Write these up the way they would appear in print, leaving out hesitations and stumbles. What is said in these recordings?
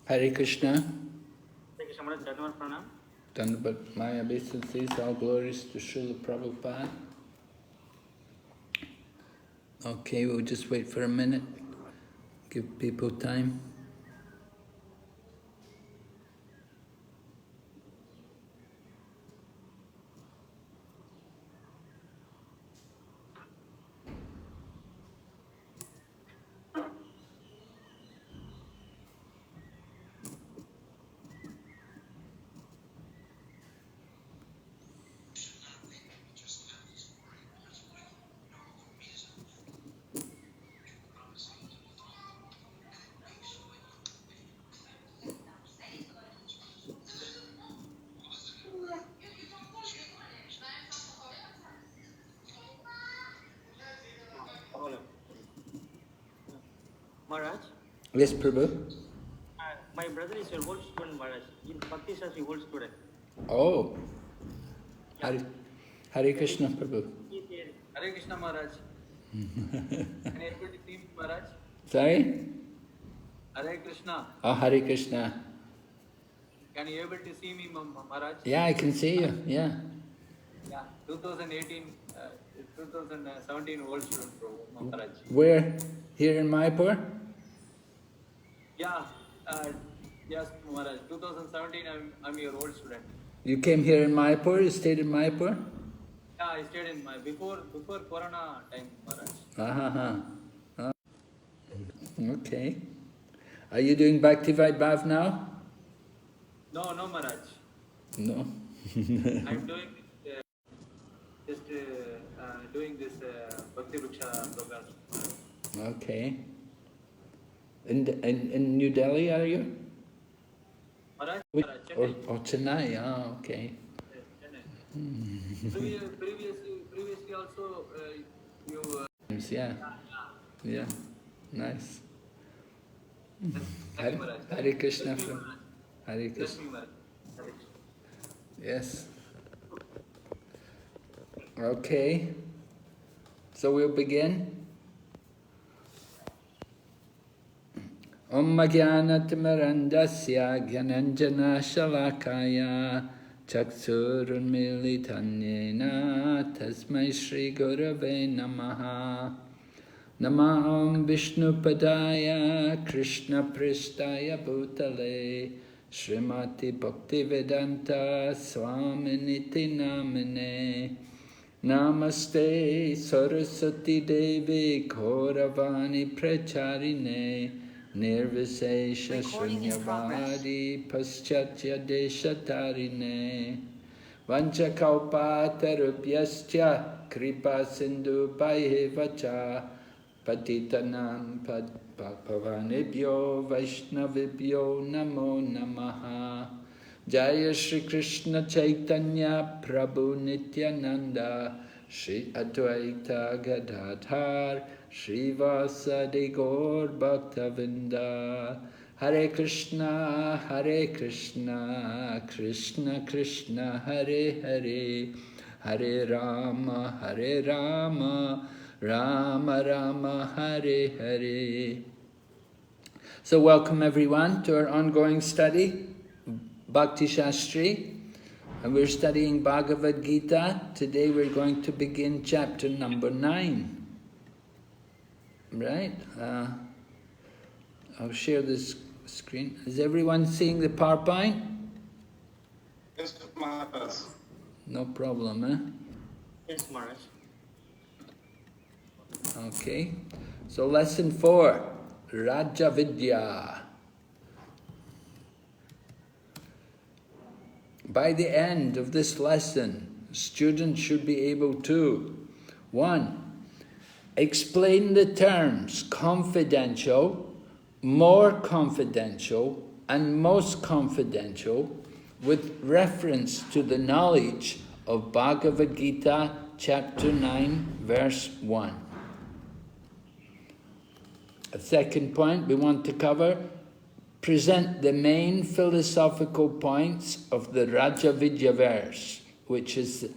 Hare Krishna. Hare Krishna Maharaj, Dhanavad Pranam. Dhanavad, my obeisances, all glories to Srila Prabhupada. Okay, we'll just wait for a minute, give people time. Maharaj, Yes, Prabhu. my brother is your old student, Maharaj. In Bhakti Sastri, old student. Oh, Yeah. Hare Krishna, Prabhu. Hare Krishna Maharaj. Can you able to see me, Maharaj? Sorry? Hare Krishna. Oh, Hare Krishna. Can you able to see me, Maharaj? Yeah, I can see you, yeah. Yeah, 2018, 2017 old student, Maharaj. Where? Here in Mayapur? Yeah, yes, Maharaj. 2017, I'm your old student. You came here in Mayapur? You stayed in Mayapur? Yeah, I stayed in my before Corona time, Maharaj. Okay. Are you doing Bhakti Vaibhav now? No, Maharaj. No. I'm doing doing this Bhakti Vriksha program. Okay. In New Delhi, are you? Maharaj, Or Chennai? Ah, okay. Chennai. Previously also you. Yeah. Nice. Thank you, Maharaj. Hare Krishna. Hare Bless Krishna. me, Maharaj. Yes. Okay. So we'll begin. Om Jnanatimirandasya Gyananjana Shalakaya Chaksurunmilitanyena Tasmai Shri Gurave Namaha Namaham Vishnupadaya Krishna Prishtaya Bhutale Srimati Bhaktivedanta Swaminiti Namine Namaste Saraswati Devi Gauravani Pracharine Nirvisesha Shunyavadi Paschatya Deshatarine Vanchakalpatarubhyascha Kripa Sindhu Bhaivacha Patitanam Pavanebhyo Vaishnavibhyo Namo Namaha Jaya Shri Krishna Chaitanya Prabhu Nityananda Shri Advaita Gadadhar Shri Vasadi Gaur Bhaktavinda Hare Krishna Krishna Krishna Hare Hare Hare Rama Rama Rama Hare Hare. So welcome everyone to our ongoing study, Bhakti Sastri, and we're studying Bhagavad Gita. Today we're going to begin chapter number 9. Right? I'll share this screen. Is everyone seeing the PowerPoint? Yes, Maharaj. No problem, eh? Yes, Maharaj. Okay. So lesson 4, Raja Vidya. By the end of this lesson, students should be able to 1. Explain the terms confidential, more confidential, and most confidential with reference to the knowledge of Bhagavad Gita chapter 9 verse 1. A second point we want to cover, present the main philosophical points of the Raja Vidya verse, which is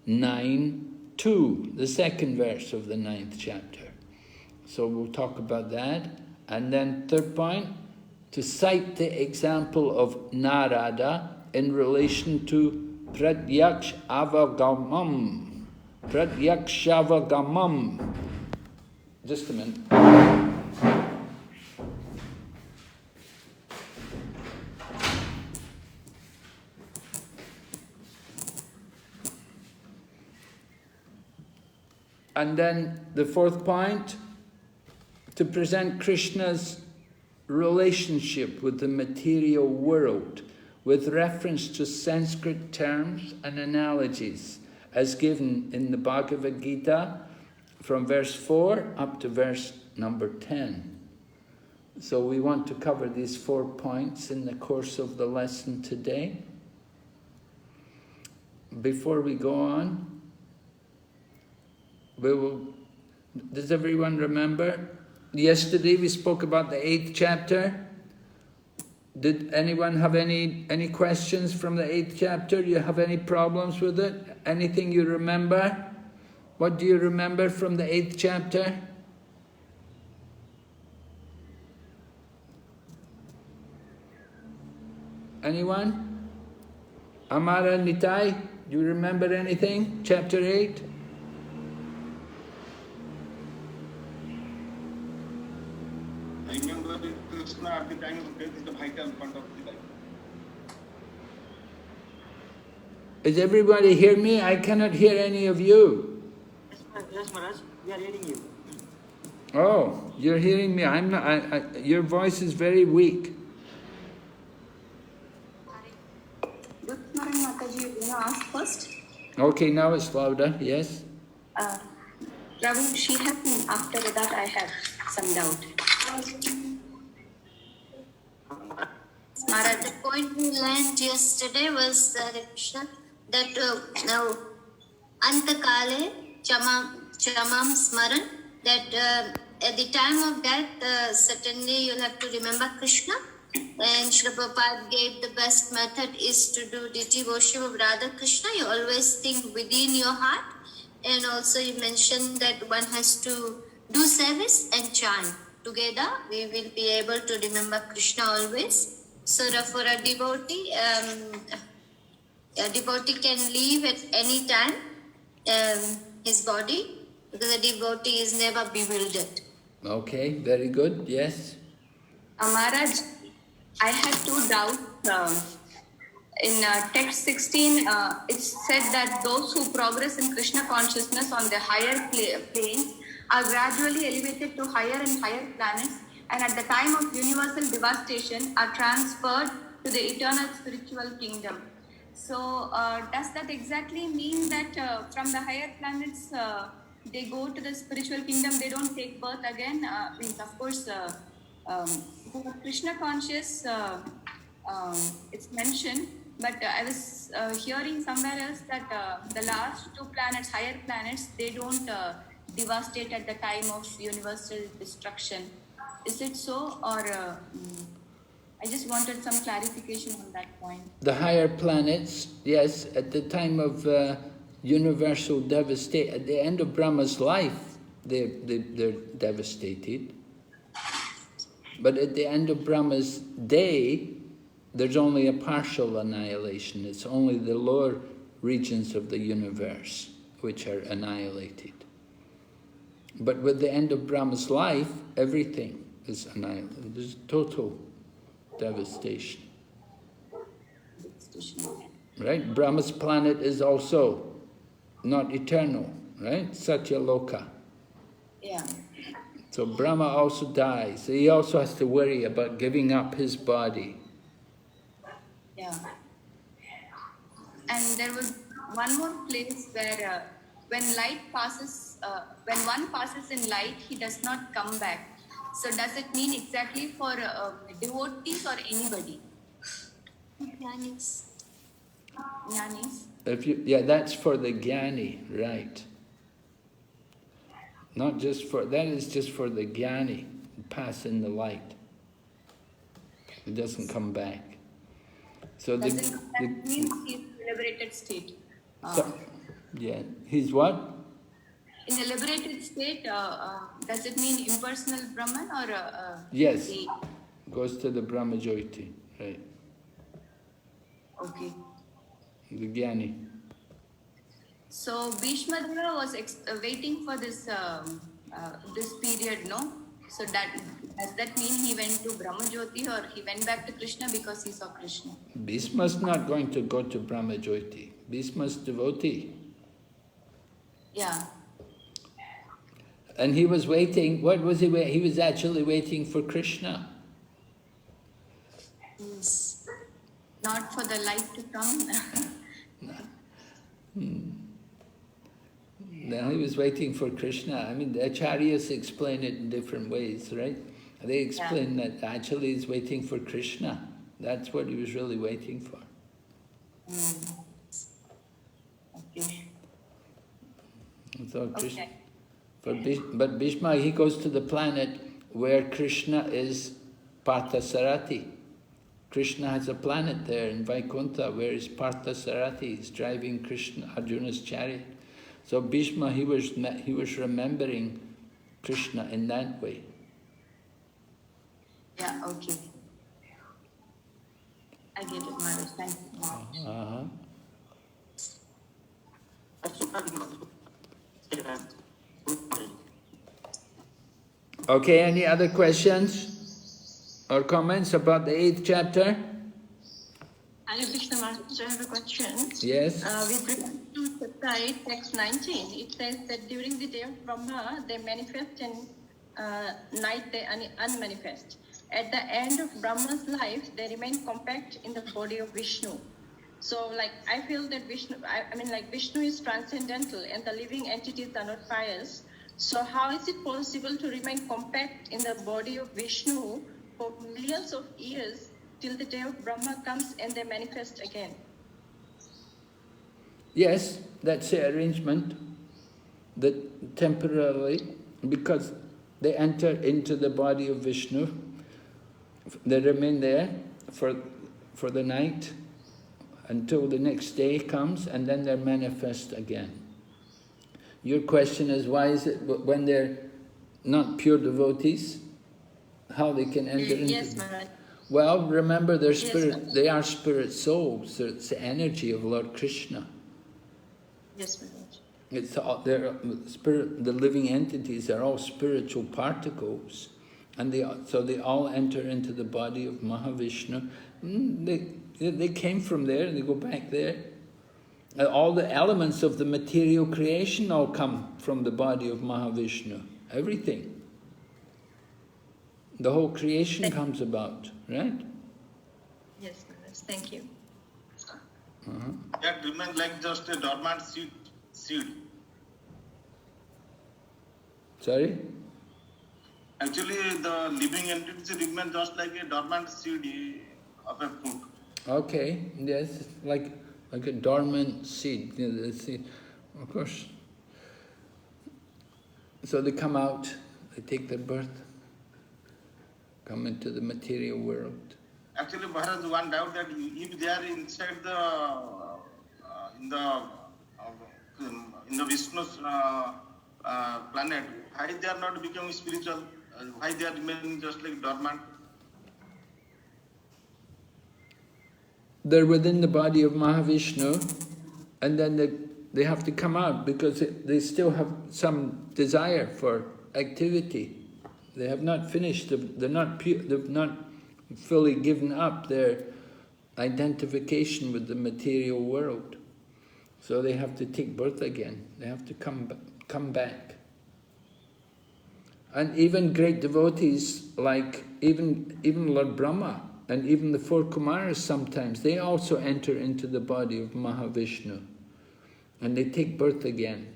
9:2, the second verse of the 9th chapter. So we'll talk about that. And then third point, to cite the example of Narada in relation to Pratyaksh Avagamam. Pratyakshavagaman. Just a minute. And then the fourth point, to present Krishna's relationship with the material world with reference to Sanskrit terms and analogies as given in the Bhagavad Gita from verse 4 up to verse number 10. So we want to cover these 4 points in the course of the lesson today. Before we go on, does everyone remember? Yesterday we spoke about the 8th chapter. Did anyone have any questions from the 8th chapter? Do you have any problems with it? Anything you remember? What do you remember from the 8th chapter? Anyone? Amara, Nitai, do you remember anything? Chapter 8? I remember Krishna at the time of death is the vital part of the life. Is everybody hear me? I cannot hear any of you. Yes, Maharaj, we are hearing you. Oh, you're hearing me. I'm not. Your voice is very weak. Good morning, Mataji. You want to ask first? Okay, now it's louder. Yes. Prabhu, she has, after that I have some doubt. Maharaj, the point we learned yesterday was Krishna, that now Antakale Chamam Smaran, that at the time of death, certainly you'll have to remember Krishna. And Srila Prabhupada gave the best method is to do deity worship of Radha Krishna. You always think within your heart. And also you mentioned that one has to do service and chant. Together we will be able to remember Krishna always. So for a devotee, a devotee can leave at any time his body, because a devotee is never bewildered. Okay, very good. Yes. Maharaj, I had 2 doubts. In text 16, it's said that those who progress in Krishna consciousness on the higher planes are gradually elevated to higher and higher planets, and at the time of universal devastation are transferred to the eternal spiritual kingdom. So does that exactly mean that from the higher planets they go to the spiritual kingdom, they don't take birth again? Means of course, who are Krishna conscious, it's mentioned, but I was hearing somewhere else that the last 2 planets, higher planets, they don't devastate at the time of universal destruction. Is it so, or I just wanted some clarification on that point. The higher planets, yes, at the time of universal devastation, at the end of Brahma's life, they're devastated. But at the end of Brahma's day, there's only a partial annihilation. It's only the lower regions of the universe which are annihilated. But with the end of Brahma's life, everything is annihilated. There's total devastation. Right? Brahma's planet is also not eternal, right? Satyaloka. Yeah. So Brahma also dies. He also has to worry about giving up his body. Yeah. And there was one more place where when light passes, when one passes in light, he does not come back. So does it mean exactly for devotees or anybody? Jnanis. Jnanis? Yeah, that's for the jnani, right. Not just for, that is just for the jnani, pass in the light. It doesn't come back. So That means he's in a liberated state. Yeah, he's what? In a liberated state, does it mean impersonal Brahman or? Yes, Goes to the Brahmajyoti, right? Okay. The Jnani. So Bhishma Deva was waiting for this this period, no? So does that mean he went to Brahmajyoti or he went back to Krishna because he saw Krishna? Bhishma's not going to go to Brahmajyoti. Bhishma's devotee. Yeah. And he was waiting, what was he waiting? He was actually waiting for Krishna. Yes. Not for the light to come. No, he was waiting for Krishna. I mean, the acharyas explain it in different ways, right? They explain that actually he's waiting for Krishna. That's what he was really waiting for. Okay. So Krishna, but Bhishma, he goes to the planet where Krishna is Parthasarathi. Krishna has a planet there in Vaikuntha where is Parthasarathi. He's driving Krishna, Arjuna's chariot. So Bhishma, he was remembering Krishna in that way. Yeah, okay. I get it, Maharaj. Thank you. Okay, any other questions or comments about the 8th chapter? Hare Krishna Maharaj, I have a question. Yes. With regard to chapter 8, text 19, it says that during the day of Brahma, they manifest and night they unmanifest. At the end of Brahma's life, they remain compact in the body of Vishnu. So, like, I feel that Vishnu, Vishnu is transcendental and the living entities are not pious. So, how is it possible to remain compact in the body of Vishnu for millions of years till the day of Brahma comes and they manifest again? Yes, that's the arrangement. That temporarily, because they enter into the body of Vishnu, they remain there for the night until the next day comes, and then they're manifest again. Your question is, why is it when they're not pure devotees, how they can enter into... Yes, Maharaj. Well, remember, they're spirit, they are spirit souls, so it's the energy of Lord Krishna. Yes, Maharaj. It's all, the living entities are all spiritual particles, and so they all enter into the body of Mahavishnu. They came from there and they go back there. All the elements of the material creation all come from the body of Mahavishnu. Everything. The whole creation comes about, right? Yes, Maharaj. Thank you. That remains like just a dormant seed. Sorry? Actually, the living entities remain just like a dormant seed of a fruit. Okay, yes, like a dormant seed, the seed, of course. So they come out, they take their birth, come into the material world. Actually, Maharaj, one doubt that if they are inside in the Vishnu's planet, why they are not becoming spiritual? Why they are remaining just like dormant? They're within the body of Mahavishnu, and then they have to come out because they still have some desire for activity. They have not finished, they're not pure, they've not fully given up their identification with the material world. So they have to take birth again. They have to come back. And even great devotees like even Lord Brahma and even the 4 Kumaras sometimes, they also enter into the body of Mahavishnu. And they take birth again.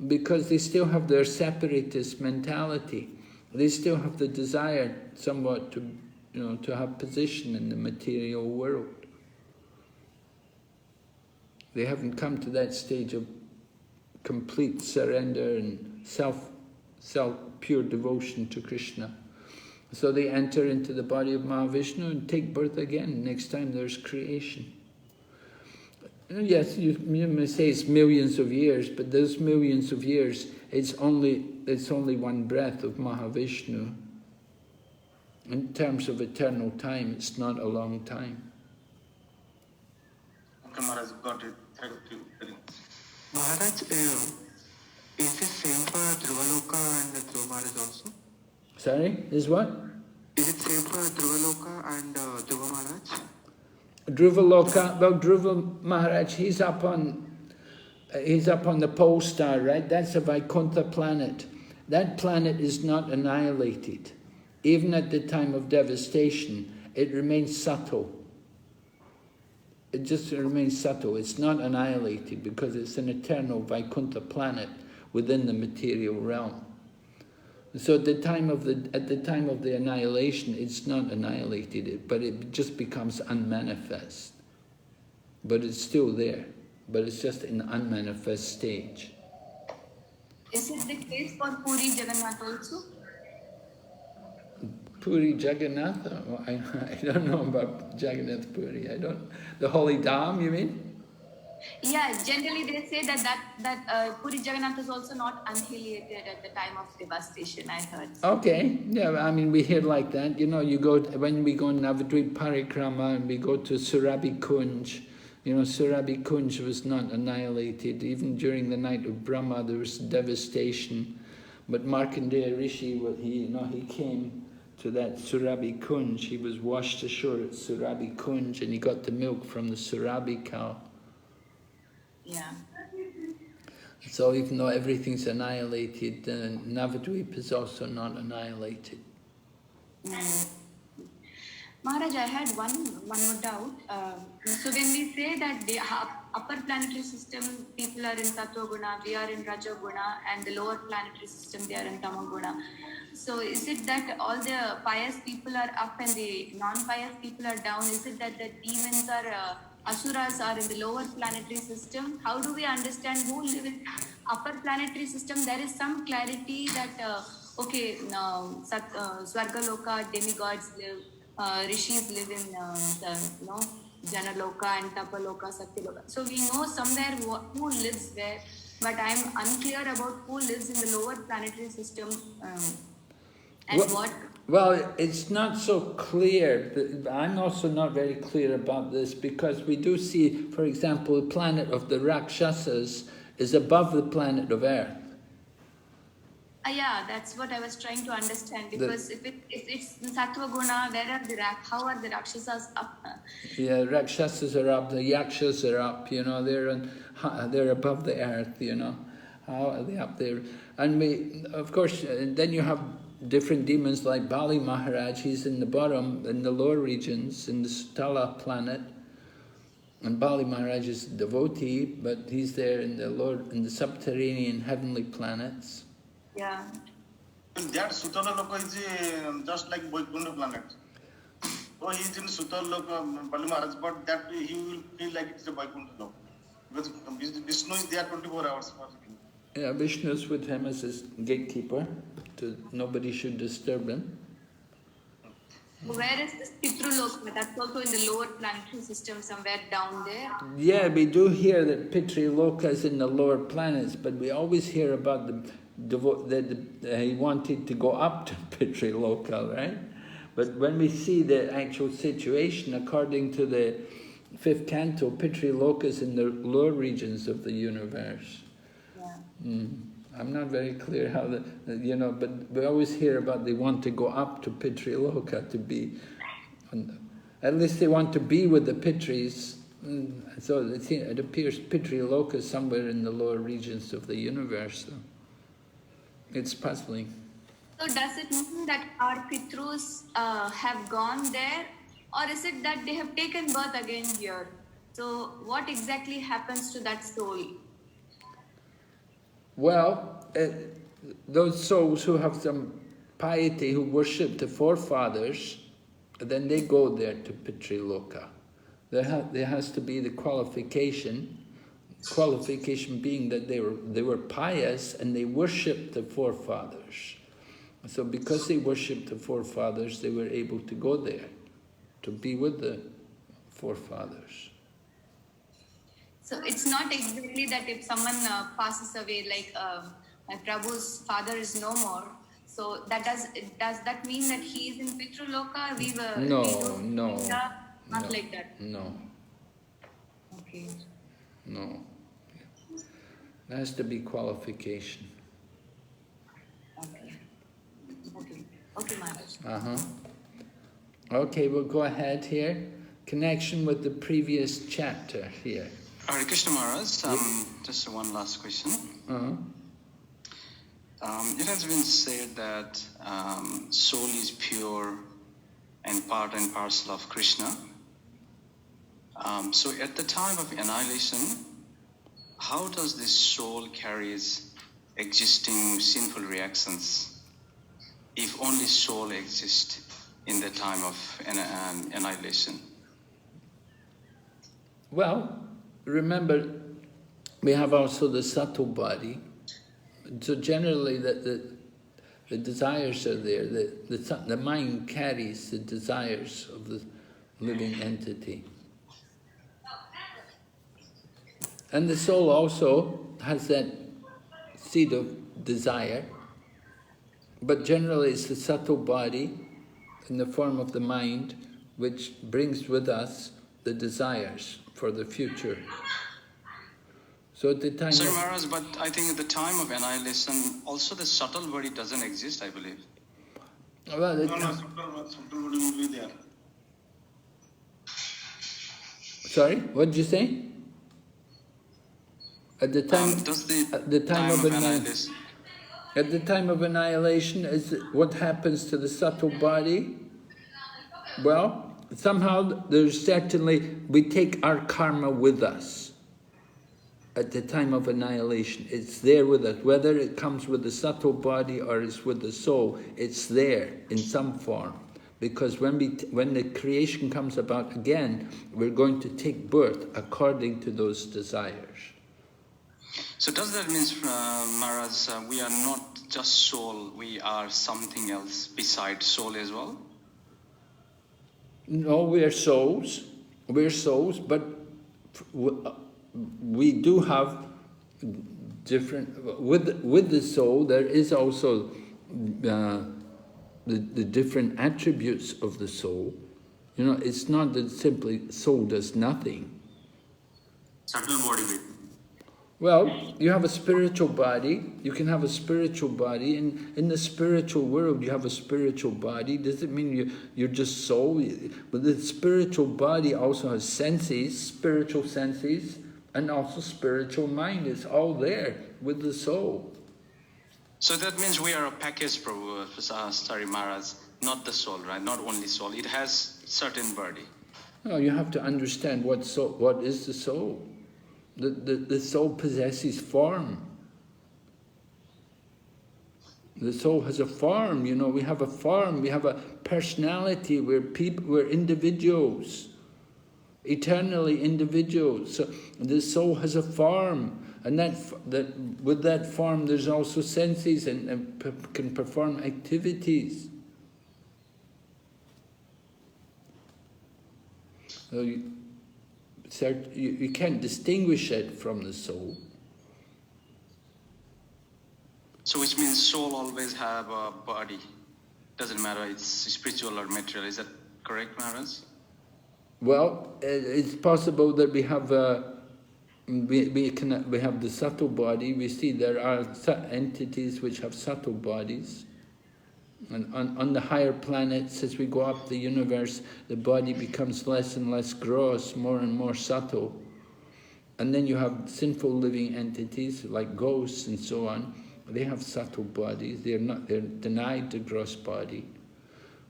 Because they still have their separatist mentality. They still have the desire somewhat to have position in the material world. They haven't come to that stage of complete surrender and pure devotion to Krishna. So they enter into the body of Mahavishnu and take birth again. Next time there's creation. Yes, you may say it's millions of years, but those millions of years, it's only one breath of Mahavishnu. In terms of eternal time, it's not a long time. Okay, Maharaj, got it. Thank you very much. Maharaj, is it same for Dhruvaloka and Dhruva Maharaj also? Sorry, is what? Is it same for Dhruvaloka and Dhruva Maharaj? Dhruvaloka, well, Dhruva Maharaj, he's up on the pole star, right? That's a Vaikuntha planet. That planet is not annihilated. Even at the time of devastation, it remains subtle. It just remains subtle. It's not annihilated because it's an eternal Vaikuntha planet within the material realm. So at the time of the annihilation, it's not annihilated, but it just becomes unmanifest. But it's still there, but it's just in unmanifest stage. Is it the case for Puri Jagannath also? Puri Jagannath? I don't know about Jagannath Puri. The holy Dham, you mean? Yeah, generally they say that Puri Jagannath is also not annihilated at the time of devastation, I heard. Okay, yeah, I mean, we hear like that. You know, when we go on Navadvip Parikrama and we go to Surabhi Kunj, you know, Surabhi Kunj was not annihilated. Even during the night of Brahma, there was devastation. But Markandeya Rishi, he came to that Surabhi Kunj. He was washed ashore at Surabhi Kunj and he got the milk from the Surabhi cow. Yeah. So even though everything's annihilated, Navadvip is also not annihilated. Maharaj, I had one more doubt. So when we say that the upper planetary system, people are in Sattva Guna, we are in Raja Guna, and the lower planetary system, they are in Tama Guna. So is it that all the pious people are up and the non-pious people are down? Is it that the demons are, asuras are in the lower planetary system? How do we understand who live in upper planetary system? There is some clarity that, okay, now Swargaloka, demigods live, rishis live in, Janaloka and Tapaloka, Satyaloka. So we know somewhere who lives there, but I am unclear about who lives in the lower planetary system and what. Well, it's not so clear. I'm also not very clear about this because we do see, for example, the planet of the Rakshasas is above the planet of Earth. Yeah, that's what I was trying to understand, because if it's in Sattva Guna, how are the Rakshasas up? Yeah, Rakshasas are up, the Yakshas are up, you know, they're above the earth, you know. How are they up there? And of course, then you have different demons like Bali Maharaj. He's in the bottom, in the lower regions, in the Sutala planet. And Bali Maharaj is a devotee, but he's there in the subterranean heavenly planets. Yeah. That Sutala Loka is just like Vaikuntha planet. So he is in Sutala Loka, Bali Maharaj, but that he will feel like it's a Vaikuntha Loka. Because Vishnu is there 24 hours for him. Yeah, Vishnu is with him as his gatekeeper, so nobody should disturb him. Where is this Pitruloka? That's also in the lower planetary system, somewhere down there. Yeah, we do hear that Pitruloka is in the lower planets, but we always hear about he wanted to go up to Pitruloka, right? But when we see the actual situation, according to the 5th canto, Pitruloka is in the lower regions of the universe. Yeah. I'm not very clear how but we always hear about they want to go up to Pitruloka to be, at least they want to be with the Pitris. So it appears Pitruloka is somewhere in the lower regions of the universe. So it's puzzling. So does it mean that our Pitrus have gone there, or is it that they have taken birth again here? So what exactly happens to that soul? Well, those souls who have some piety, who worship the forefathers, then they go there to Pitruloka. There has to be the qualification being that they were pious and they worshipped the forefathers. So because they worshipped the forefathers, they were able to go there, to be with the forefathers. So it's not exactly that if someone passes away, like my Prabhu's father is no more, So does that mean that he is in Pitraloka? No. Not like that. No. Okay. No. There has to be qualification. Okay. Okay, Maharaj. Okay, we'll go ahead here. Connection with the previous chapter here. Hare Krishna Maharaj, just one last question. It has been said that soul is pure and part and parcel of Krishna. So at the time of annihilation, how does this soul carries existing sinful reactions if only soul exists in the time of annihilation? Well, remember, we have also the subtle body. So generally, the desires are there. The mind carries the desires of the living entity. And the soul also has that seed of desire, but generally it's the subtle body in the form of the mind which brings with us the desires for the future. So at the time Sorry, Maharaj, but I think at the time of annihilation, also the subtle body doesn't exist, I believe. Well, subtle body will be there. Sorry, what did you say? At the time, at the time of annihilation, is what happens to the subtle body? Well, somehow there's certainly, we take our karma with us. At the time of annihilation, it's there with us. Whether it comes with the subtle body or it's with the soul, it's there in some form. Because when the creation comes about again, we're going to take birth according to those desires. So does that mean, Maharaj, we are not just soul, we are something else besides soul as well? No, we are souls. We're souls, but we do have different... With the soul, there is also the different attributes of the soul. You know, it's not that simply soul does nothing. Subtle body. Well, you have a spiritual body. You can have a spiritual body. In the spiritual world, you have a spiritual body. Does it mean you're just soul? But the spiritual body also has senses, spiritual senses, and also spiritual mind. It's all there with the soul. So that means we are a package, Prabhu, sorry, Maharaj, not the soul, right? Not only soul. It has certain body. No, you have to understand what is the soul. The soul possesses form. The soul has a form, you know, we have a form, we have a personality, we're individuals, eternally individuals. So the soul has a form, and that with that form there's also senses and can perform activities. So you can't distinguish it from the soul. So which means soul always have a body. Doesn't matter it's spiritual or material. Is that correct, Maharaj? Well, it's possible that we have we have the subtle body. We see there are entities which have subtle bodies. And on the higher planets, as we go up the universe, the body becomes less and less gross, more and more subtle. And then you have sinful living entities like ghosts and so on. They have subtle bodies. They're denied the gross body.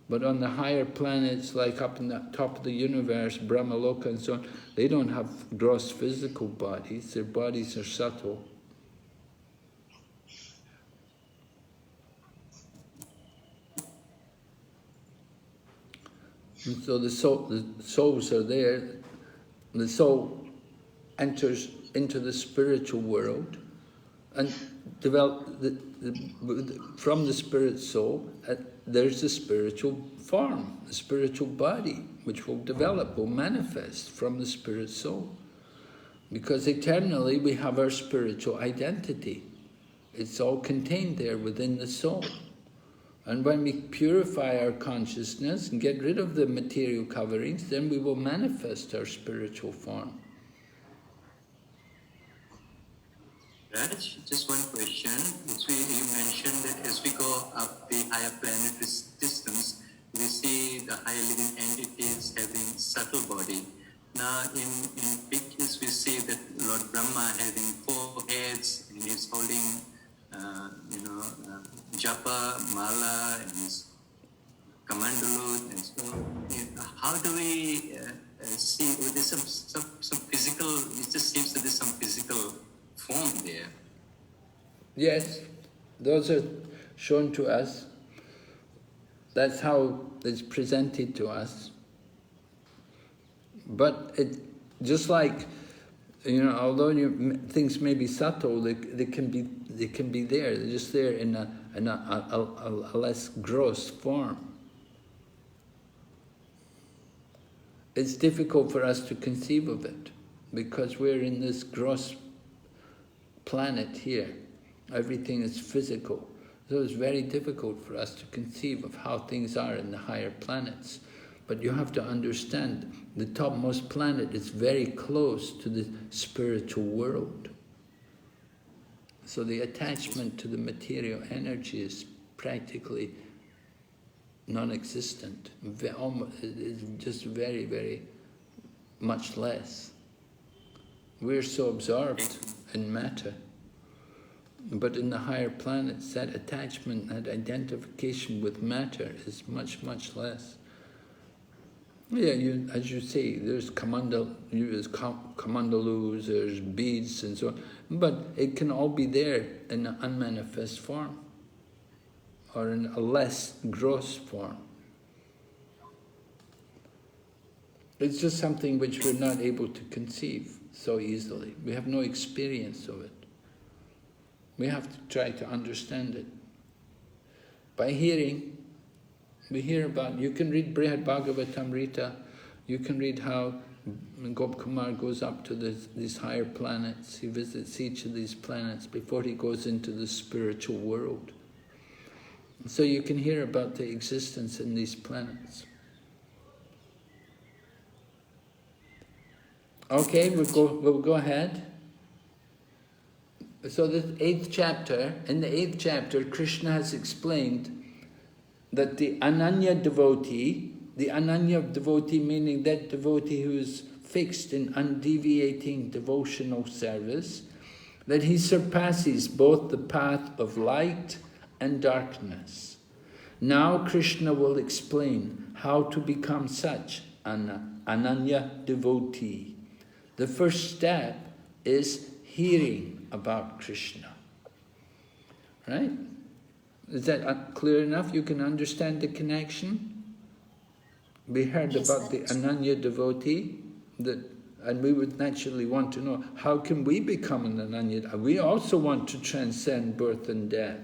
But on the higher planets, like up in the top of the universe, Brahmaloka and so on, they don't have gross physical bodies. Their bodies are subtle. And so the souls are there. The soul enters into the spiritual world and from the spirit soul, there's the spiritual form, the spiritual body, which will develop, will manifest from the spirit soul. Because eternally we have our spiritual identity. It's all contained there within the soul. And when we purify our consciousness and get rid of the material coverings, then we will manifest our spiritual form. Raj, just one question. You mentioned that as we go up the higher planetary systems, we see the higher living entities having subtle body. Now, in pictures, we see that Lord Brahma having 4 heads, and he's holding, japa, mala, and his kamandalu, and so. How do we see? There's some physical. It just seems that there's some physical form there. Yes, those are shown to us. That's how it's presented to us. But it, just like, although things may be subtle, they can be there. They're just there in a less gross form. It's difficult for us to conceive of it because we're in this gross planet here. Everything is physical. So it's very difficult for us to conceive of how things are in the higher planets. But you have to understand, the topmost planet is very close to the spiritual world. So the attachment to the material energy is practically non-existent. It's just very, very much less. We're so absorbed in matter. But in the higher planets, that attachment, that identification with matter is much, much less. Yeah, as you say, there's kamandalus, there's beads and so on, but it can all be there in an unmanifest form, or in a less gross form. It's just something which we're not able to conceive so easily. We have no experience of it. We have to try to understand it. By hearing, we hear about, you can read Brihad Bhagavatamrita, you can read how Gopkumar goes up to these higher planets, he visits each of these planets before he goes into the spiritual world. So you can hear about the existence in these planets. Okay, we'll go ahead. So in the 8th chapter, Krishna has explained that the Ananya devotee meaning that devotee who is fixed in undeviating devotional service, that he surpasses both the path of light and darkness. Now Krishna will explain how to become such an Ananya devotee. The first step is hearing about Krishna. Right? Is that clear enough? You can understand the connection? We heard about the Ananya devotee, and we would naturally want to know, how can we become an Ananya? We also want to transcend birth and death.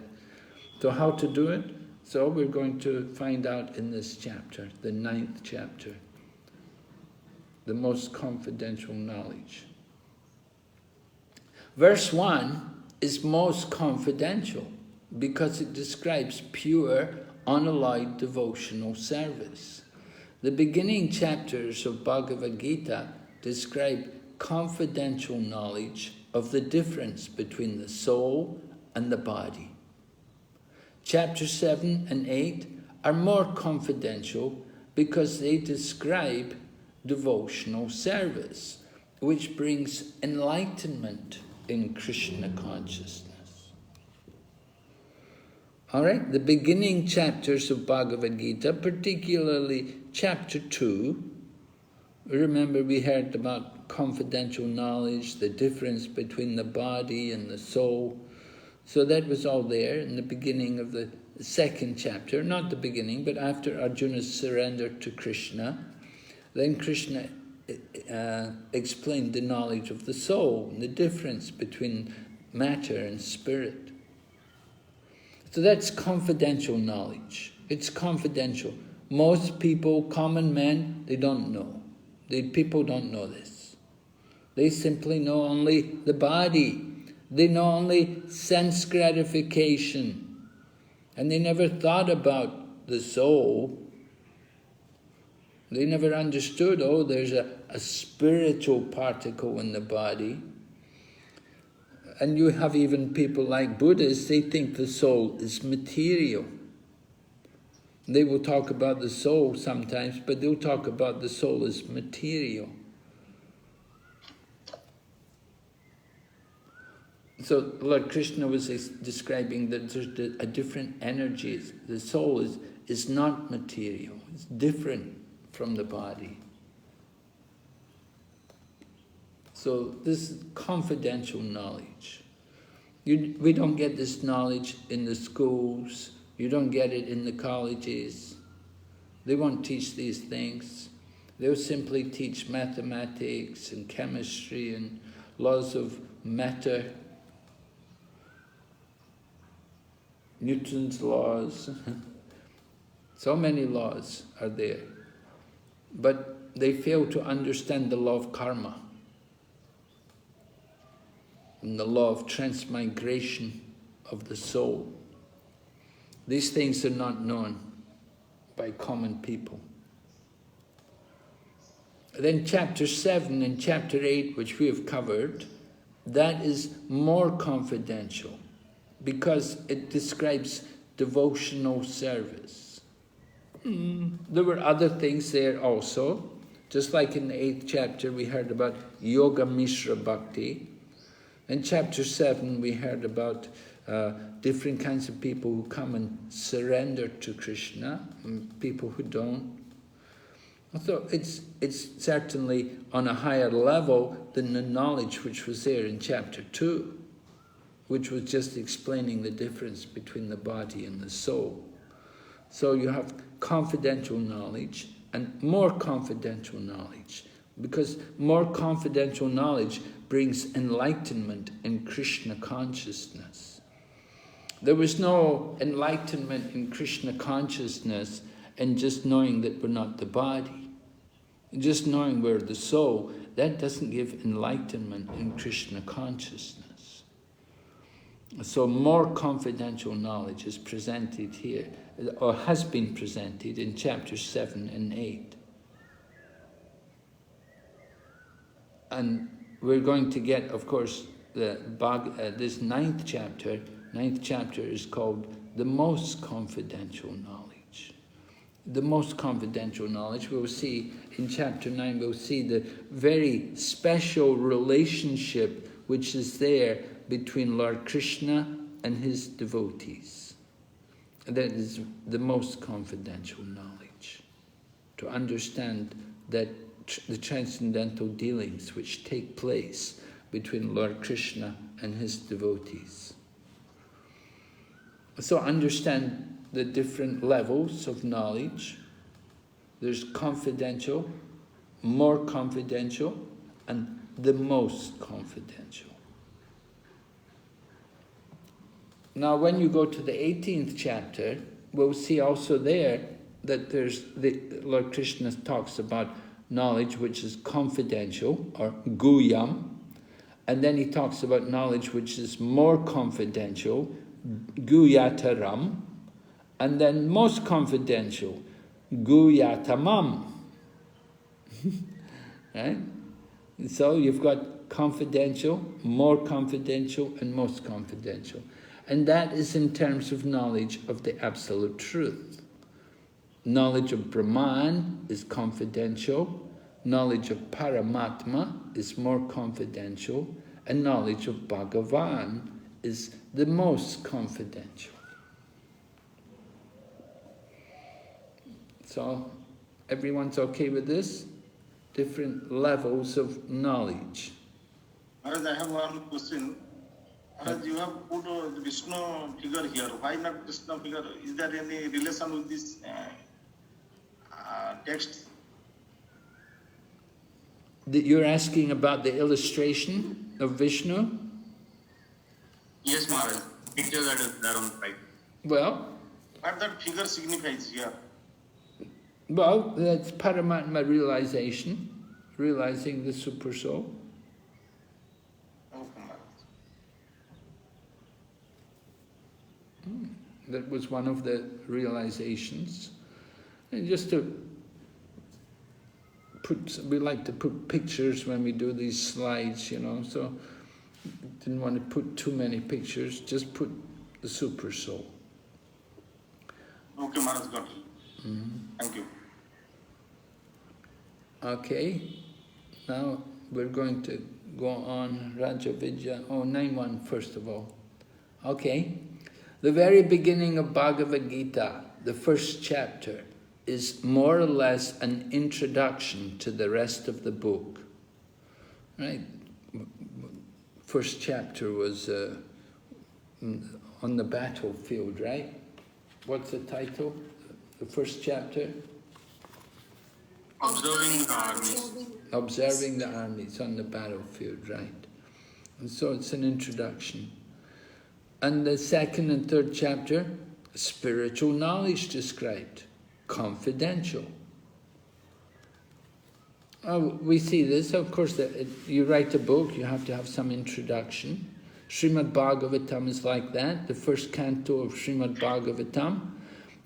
So how to do it? So we're going to find out in this chapter, the 9th chapter, the most confidential knowledge. Verse 1 is most confidential because it describes pure, unalloyed devotional service. The beginning chapters of Bhagavad Gita describe confidential knowledge of the difference between the soul and the body. Chapters 7 and 8 are more confidential because they describe devotional service, which brings enlightenment in Krishna consciousness. All right, the beginning chapters of Bhagavad Gita, particularly chapter 2, remember we heard about confidential knowledge, the difference between the body and the soul. So that was all there in the beginning of the 2nd chapter, not the beginning, but after Arjuna's surrender to Krishna. Then Krishna explained the knowledge of the soul and the difference between matter and spirit. So that's confidential knowledge. It's confidential. Most people, common men, they don't know. People don't know this. They simply know only the body. They know only sense gratification. And they never thought about the soul. They never understood, oh, there's a spiritual particle in the body. And you have even people like Buddhists, they think the soul is material. They will talk about the soul sometimes, but they'll talk about the soul as material. So Lord Krishna was describing that there's a different energies. The soul is not material, it's different from the body. So this is confidential knowledge. We don't get this knowledge in the schools, you don't get it in the colleges. They won't teach these things. They'll simply teach mathematics and chemistry and laws of matter, Newton's laws. So many laws are there. But they fail to understand the law of karma and the law of transmigration of the soul. These things are not known by common people. Then chapter 7 and chapter 8, which we have covered, that is more confidential because it describes devotional service. There were other things there also. Just like in the 8th chapter we heard about Yoga Mishra Bhakti. In chapter 7 we heard about different kinds of people who come and surrender to Krishna, and people who don't. So it's certainly on a higher level than the knowledge which was there in chapter 2, which was just explaining the difference between the body and the soul. So you have confidential knowledge and more confidential knowledge, because more confidential knowledge brings enlightenment in Krishna consciousness. There was no enlightenment in Krishna consciousness in just knowing that we're not the body. Just knowing we're the soul, that doesn't give enlightenment in Krishna consciousness. So more confidential knowledge is presented here, or has been presented in chapters 7 and 8. And we're going to get, of course, this 9th chapter. 9th chapter is called the most confidential knowledge. The most confidential knowledge, we'll see in chapter 9, we'll see the very special relationship which is there between Lord Krishna and his devotees. That is the most confidential knowledge. To understand that the transcendental dealings which take place between Lord Krishna and his devotees. So understand the different levels of knowledge. There's confidential, more confidential, and the most confidential. Now when you go to the 18th chapter, we'll see also there that Lord Krishna talks about knowledge which is confidential, or guyam, and then he talks about knowledge which is more confidential, guyataram, and then most confidential, guyatamam. Right? So you've got confidential, more confidential, and most confidential. And that is in terms of knowledge of the absolute truth. Knowledge of Brahman is confidential, knowledge of Paramatma is more confidential, and knowledge of Bhagavan is the most confidential. So, everyone's okay with this? Different levels of knowledge. Maharaj, I have one question. Maharaj, you have put the Vishnu figure here. Why not Krishna figure? Is there any relation with this text? You're asking about the illustration of Vishnu? Yes, Maharaj. Picture that is there on the right. Well, What that figure signifies here? Well, that's Paramatma realization, realizing the Super Soul. That was one of the realizations. And just to we like to put pictures when we do these slides, you know, so didn't want to put too many pictures, just put the Super Soul. Okay, Maharaj, got it. Thank you. Okay, now we're going to go on Raja Vidya. Oh, 9.1 first of all. Okay, the very beginning of Bhagavad Gita, the first chapter, is more or less an introduction to the rest of the book. Right? First chapter was on the battlefield, right? What's the title? The first chapter? Observing the armies. Observing the armies on the battlefield, right? And so it's an introduction. And the second and third chapter, spiritual knowledge described, confidential. We see this, of course, that you write a book, you have to have some introduction. Srimad Bhagavatam is like that, the first canto of Srimad Bhagavatam.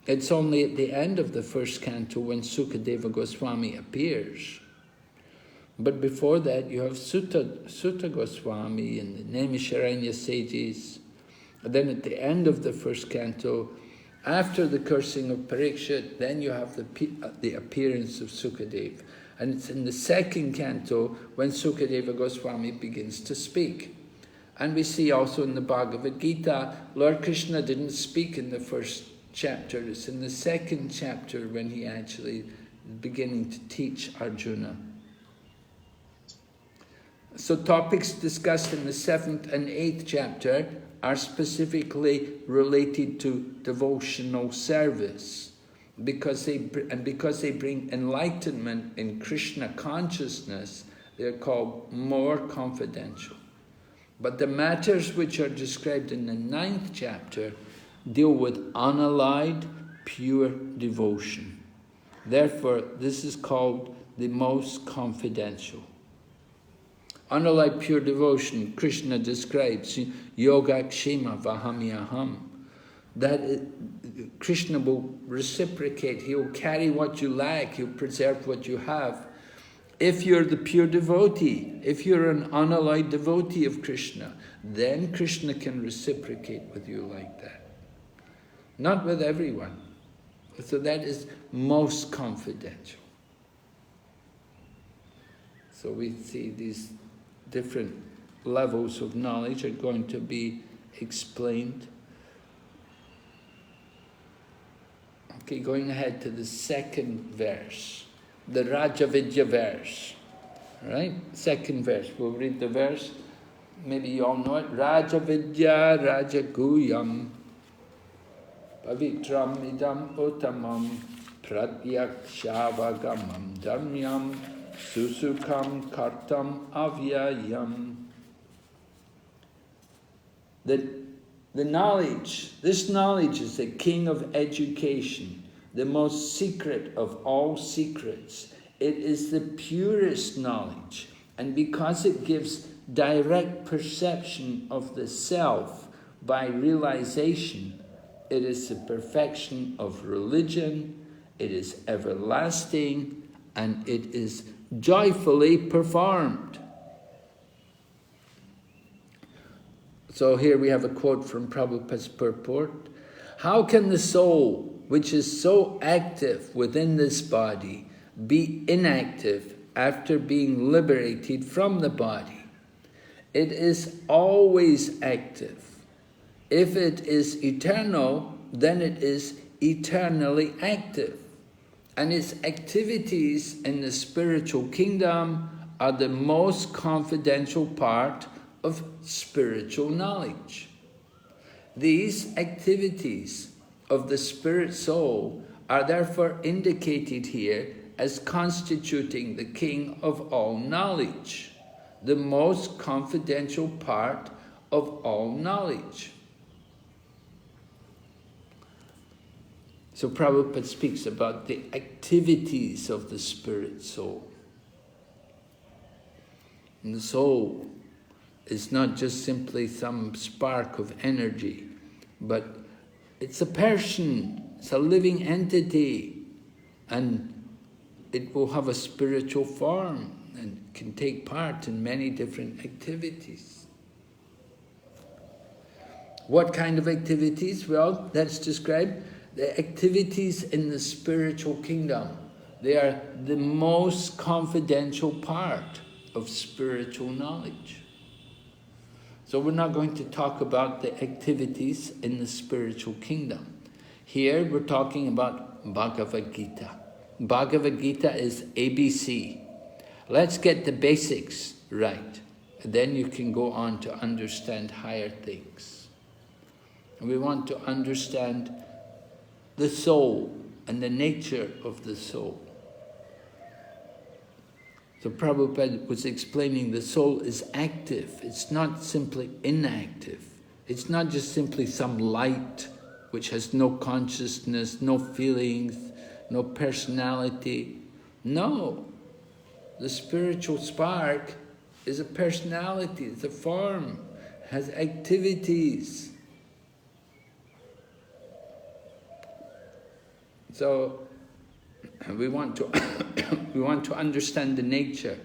It's only at the end of the first canto when Sukadeva Goswami appears. But before that, you have Sutta Goswami and the Naimisharanya sages. And then at the end of the first canto, after the cursing of Parikshit, then you have the appearance of Sukadeva. And it's in the second canto when Sukadeva Goswami begins to speak. And we see also in the Bhagavad Gita, Lord Krishna didn't speak in the first chapter. It's in the second chapter when he actually is beginning to teach Arjuna. So topics discussed in the 7th and 8th chapter are specifically related to devotional service. Because they bring enlightenment in Krishna consciousness, they're called more confidential. But the matters which are described in the 9th chapter deal with unallied, pure devotion. Therefore, this is called the most confidential. Unallied pure devotion, Krishna describes, Yogakshema Vahamyaham. That Krishna will reciprocate, he'll carry what you lack, he'll preserve what you have. If you're the pure devotee, if you're an unallied devotee of Krishna, then Krishna can reciprocate with you like that. Not with everyone. So that is most confidential. So we see these different levels of knowledge are going to be explained. Okay, going ahead to the second verse, the Rajavidya verse, right? Second verse, we'll read the verse, maybe you all know it. Rajavidya Rajaguyam Pavitram idam uttamam pratyakshaavagamam dharmyam susukam kartam avyayam. The knowledge, this knowledge is the king of education, the most secret of all secrets. It is the purest knowledge, and because it gives direct perception of the self by realization, it is the perfection of religion, it is everlasting, and it is joyfully performed. So here we have a quote from Prabhupada's purport. How can the soul, which is so active within this body, be inactive after being liberated from the body? It is always active. If it is eternal, then it is eternally active. And its activities in the spiritual kingdom are the most confidential part of spiritual knowledge. These activities of the spirit soul are therefore indicated here as constituting the king of all knowledge, the most confidential part of all knowledge. So Prabhupada speaks about the activities of the spirit soul. And the soul is not just simply some spark of energy, but It's a person, it's a living entity, and it will have a spiritual form and can take part in many different activities. What kind of activities? Well, let's describe the activities in the spiritual kingdom. They are the most confidential part of spiritual knowledge. So we're not going to talk about the activities in the spiritual kingdom. Here we're talking about Bhagavad Gita. Bhagavad Gita is ABC. Let's get the basics right. And then you can go on to understand higher things. And we want to understand the soul and the nature of the soul. So Prabhupada was explaining the soul is active. It's not simply inactive. It's not just simply some light which has no consciousness, no feelings, no personality. No. The spiritual spark is a personality, it's a form, has activities. So we want to understand the nature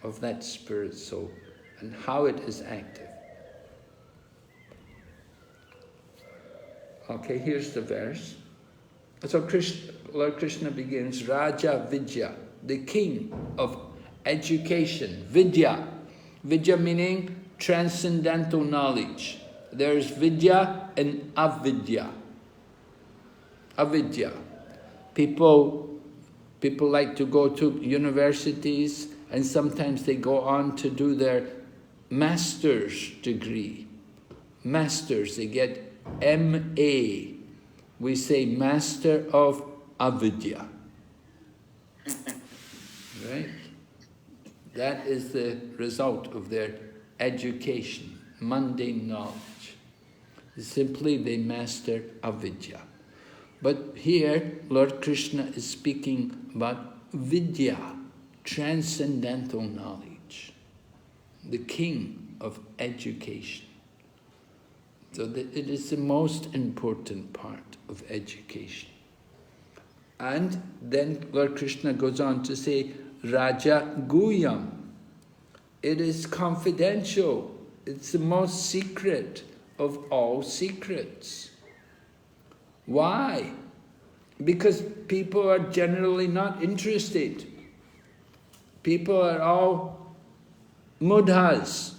of that spirit soul and how it is active. Okay, here's the verse. So Lord Krishna begins, Raja Vidya, the king of education. Vidya. Vidya meaning transcendental knowledge. There's Vidya and Avidya. Avidya. People like to go to universities and sometimes they go on to do their master's degree. Masters, they get M.A. We say Master of Avidya. Right? That is the result of their education, mundane knowledge. Simply they master Avidya. But here, Lord Krishna is speaking about Vidya, transcendental knowledge, the king of education. So it is the most important part of education. And then Lord Krishna goes on to say, Raja Guyam. It is confidential. It's the most secret of all secrets. Why? Because people are generally not interested. People are all mudhas.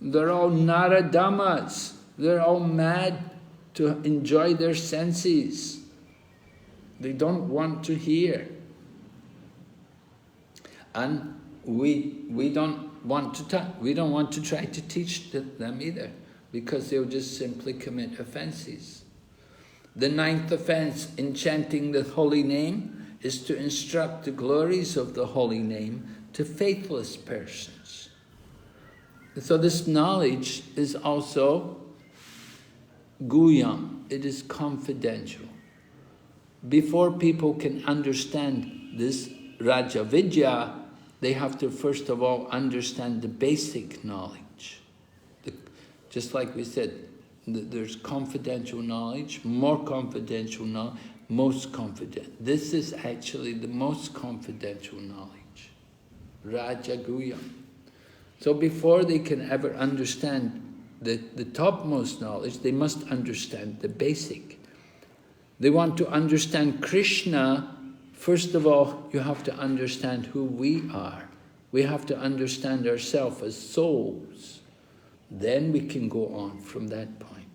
They're all naradamas. They're all mad to enjoy their senses. They don't want to hear. And we don't want to try to teach them either, because they'll just simply commit offenses. The 9th offense in chanting the holy name is to instruct the glories of the holy name to faithless persons. So this knowledge is also guyam, it is confidential. Before people can understand this Raja Vidya, they have to first of all understand the basic knowledge. Just like we said, there's confidential knowledge, more confidential knowledge, most confident. This is actually the most confidential knowledge, Raja Guyam. So before they can ever understand the topmost knowledge, they must understand the basic. They want to understand Krishna. First of all, you have to understand who we are. We have to understand ourselves as souls. Then we can go on from that point.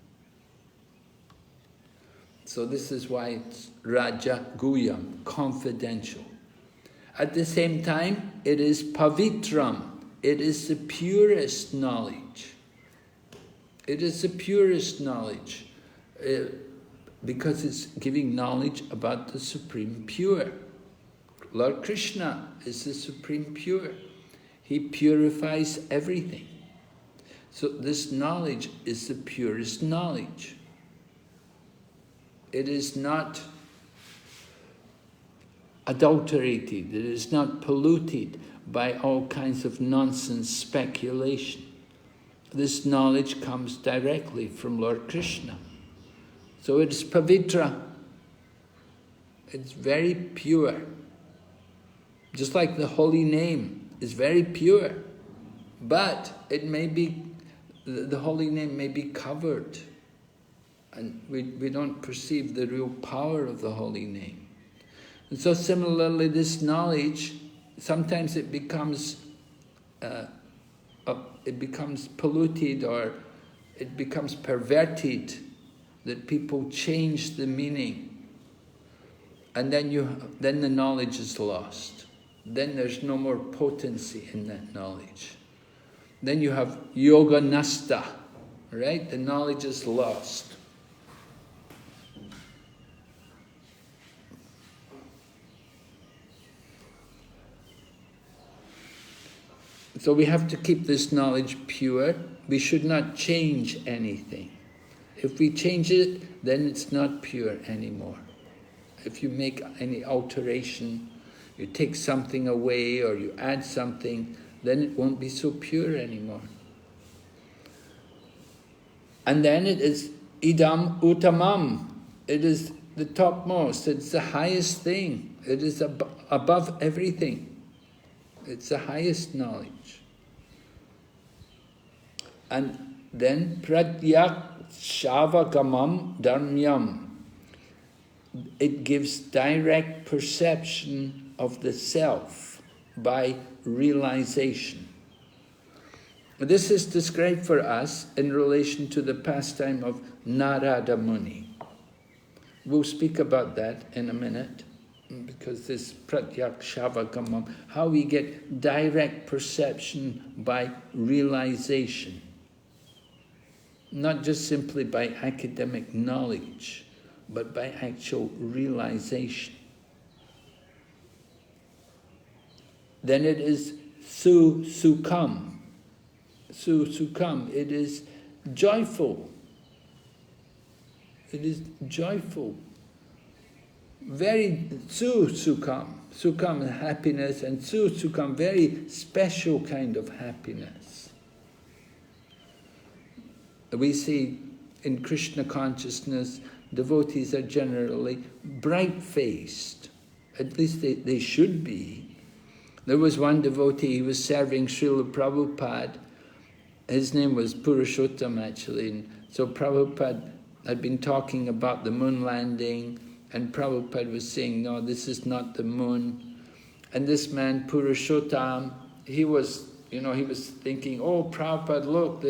So this is why it's Raja Guyam, confidential. At the same time, it is pavitram. It is the purest knowledge. It is the purest knowledge. Because it's giving knowledge about the Supreme Pure. Lord Krishna is the Supreme Pure. He purifies everything. So this knowledge is the purest knowledge. It is not adulterated. It is not polluted by all kinds of nonsense speculation. This knowledge comes directly from Lord Krishna. So this knowledge is the purest knowledge. It is not adulterated. It is not polluted by all kinds of nonsense speculation. This knowledge comes directly from Lord Krishna. So So it's pavitra. It's very pure. Just like the holy name is very pure, but it may be, the holy name may be covered, and we don't perceive the real power of the holy name. And so similarly, this knowledge, sometimes it becomes polluted, or it becomes perverted, that people change the meaning. And then the knowledge is lost. Then there's no more potency in that knowledge. Then you have yoga nasta, right? The knowledge is lost. So we have to keep this knowledge pure. We should not change anything. If we change it, then it's not pure anymore. If you make any alteration, you take something away or you add something, then it won't be so pure anymore. And then it is idam uttamam. It is the topmost. It's the highest thing. It is above everything. It's the highest knowledge. And then pratyak shavagamam dharmyam. It gives direct perception of the self by realization. This is described for us in relation to the pastime of Narada Muni. We'll speak about that in a minute, because this pratyak shavagamam, how we get direct perception by realization, not just simply by academic knowledge, but by actual realization. Then it is sukham. Sukham, it is joyful. It is joyful. Very sukham. Sukham is happiness, and sukham, very special kind of happiness. We see in Krishna consciousness, devotees are generally bright-faced. At least they should be. There was one devotee, he was serving Srila Prabhupada. His name was Purushottam, actually. And so Prabhupada had been talking about the moon landing, and Prabhupada was saying, no, this is not the moon. And this man, Purushottam, he was thinking, oh, Prabhupada, look,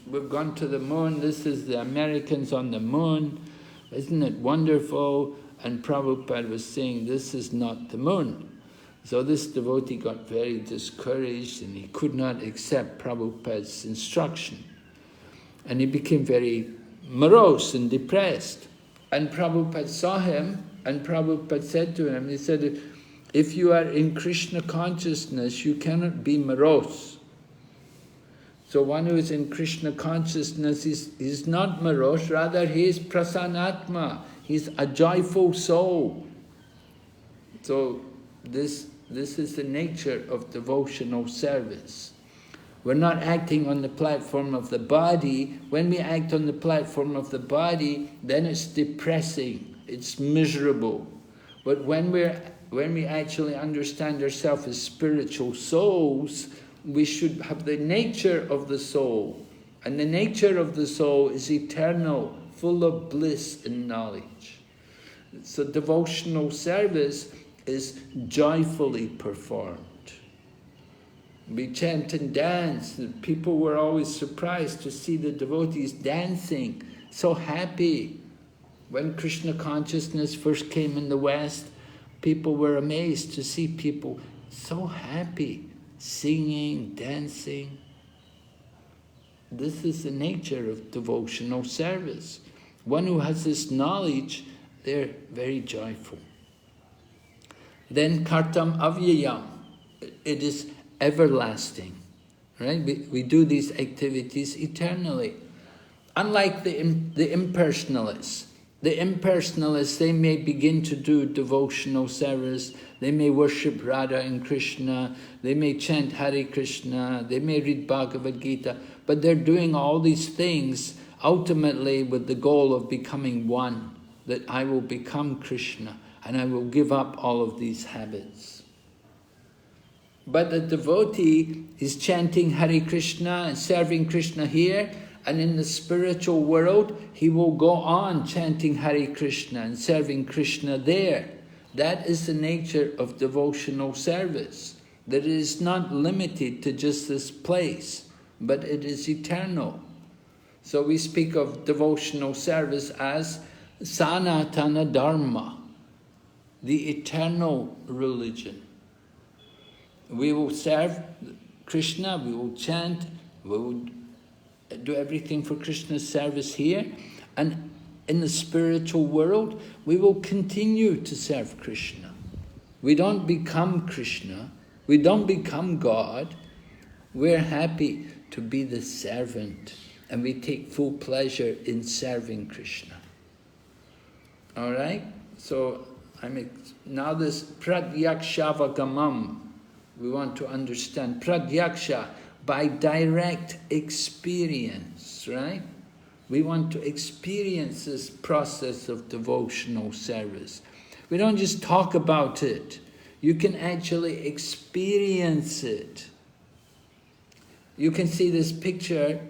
we've gone to the moon, this is the Americans on the moon, isn't it wonderful? And Prabhupada was saying, this is not the moon. So this devotee got very discouraged, and he could not accept Prabhupada's instruction. And he became very morose and depressed. And Prabhupada saw him, and Prabhupada said to him, he said, if you are in Krishna consciousness, you cannot be morose. So one who is in Krishna consciousness is not morose, rather he is prasanatma, he is a joyful soul. So this is the nature of devotional service. We're not acting on the platform of the body. When we act on the platform of the body, then it's depressing, it's miserable. But when we actually understand ourselves as spiritual souls, we should have the nature of the soul. And the nature of the soul is eternal, full of bliss and knowledge. So devotional service is joyfully performed. We chant and dance. People were always surprised to see the devotees dancing, so happy. When Krishna consciousness first came in the West, people were amazed to see people so happy, singing, dancing. This is the nature of devotional service. One who has this knowledge, they're very joyful. Then kartam avyayam, it is everlasting, right? We do these activities eternally. Unlike the impersonalists. The impersonalists, they may begin to do devotional service, they may worship Radha and Krishna, they may chant Hare Krishna, they may read Bhagavad Gita, but they're doing all these things ultimately with the goal of becoming one, that I will become Krishna and I will give up all of these habits. But the devotee is chanting Hare Krishna and serving Krishna here, and in the spiritual world, he will go on chanting Hare Krishna and serving Krishna there. That is the nature of devotional service, that it is not limited to just this place, but it is eternal. So we speak of devotional service as Sanatana Dharma, the eternal religion. We will serve Krishna, we will chant, we will do everything for Krishna's service here, and in the spiritual world, we will continue to serve Krishna. We don't become Krishna, we don't become God, we're happy to be the servant, and we take full pleasure in serving Krishna. All right? So, now this Pratyaksha-vagamam, we want to understand. Pratyaksha, by direct experience, right? We want to experience this process of devotional service. We don't just talk about it. You can actually experience it. You can see this picture.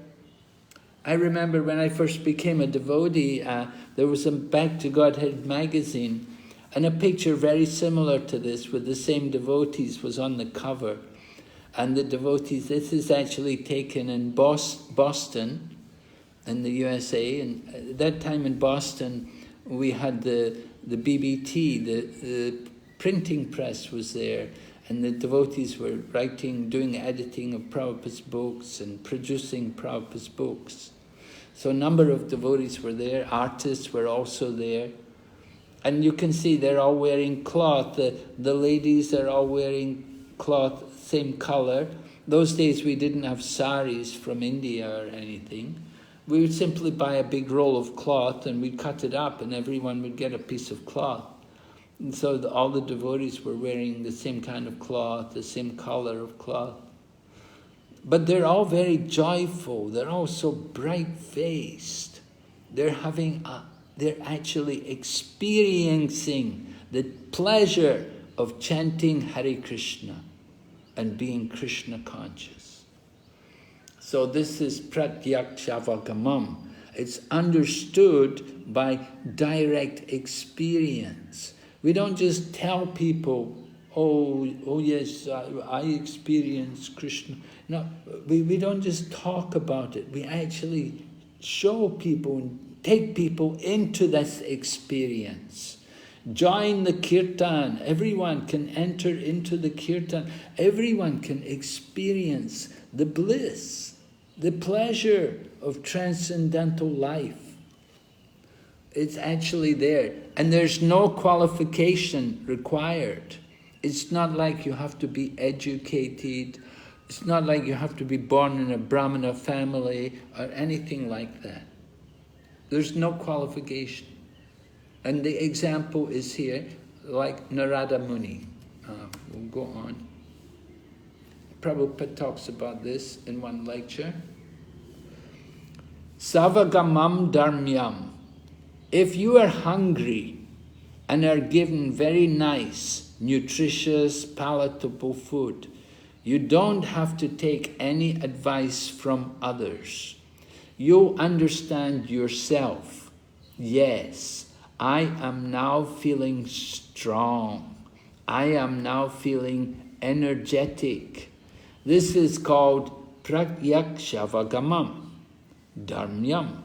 I remember when I first became a devotee, there was a Back to Godhead magazine, and a picture very similar to this with the same devotees was on the cover. And the devotees, this is actually taken in Boston, in the USA. And at that time in Boston, we had the BBT, the printing press was there, and the devotees were writing, doing editing of Prabhupada's books and producing Prabhupada's books. So a number of devotees were there, artists were also there. And you can see they're all wearing cloth. The ladies are all wearing cloth, same color. Those days we didn't have saris from India or anything. We would simply buy a big roll of cloth and we'd cut it up and everyone would get a piece of cloth. And so all the devotees were wearing the same kind of cloth, the same color of cloth. But they're all very joyful. They're all so bright-faced. They're actually experiencing the pleasure of chanting Hare Krishna and being Krishna conscious. So this is Pratyaksha-vagamam. It's understood by direct experience. We don't just tell people, oh yes, I experience Krishna. No, we don't just talk about it. We actually show people and take people into this experience. Join the kirtan. Everyone can enter into the kirtan. Everyone can experience the bliss, the pleasure of transcendental life. It's actually there. And there's no qualification required. It's not like you have to be educated. It's not like you have to be born in a Brahmana family or anything like that. There's no qualification. And the example is here, like Narada Muni. We'll go on. Prabhupada talks about this in one lecture. Savagamam dharmyam. If you are hungry and are given very nice, nutritious, palatable food, you don't have to take any advice from others. You'll understand yourself. Yes, I am now feeling strong. I am now feeling energetic. This is called Pratyaksha-vagamam, dharmyam.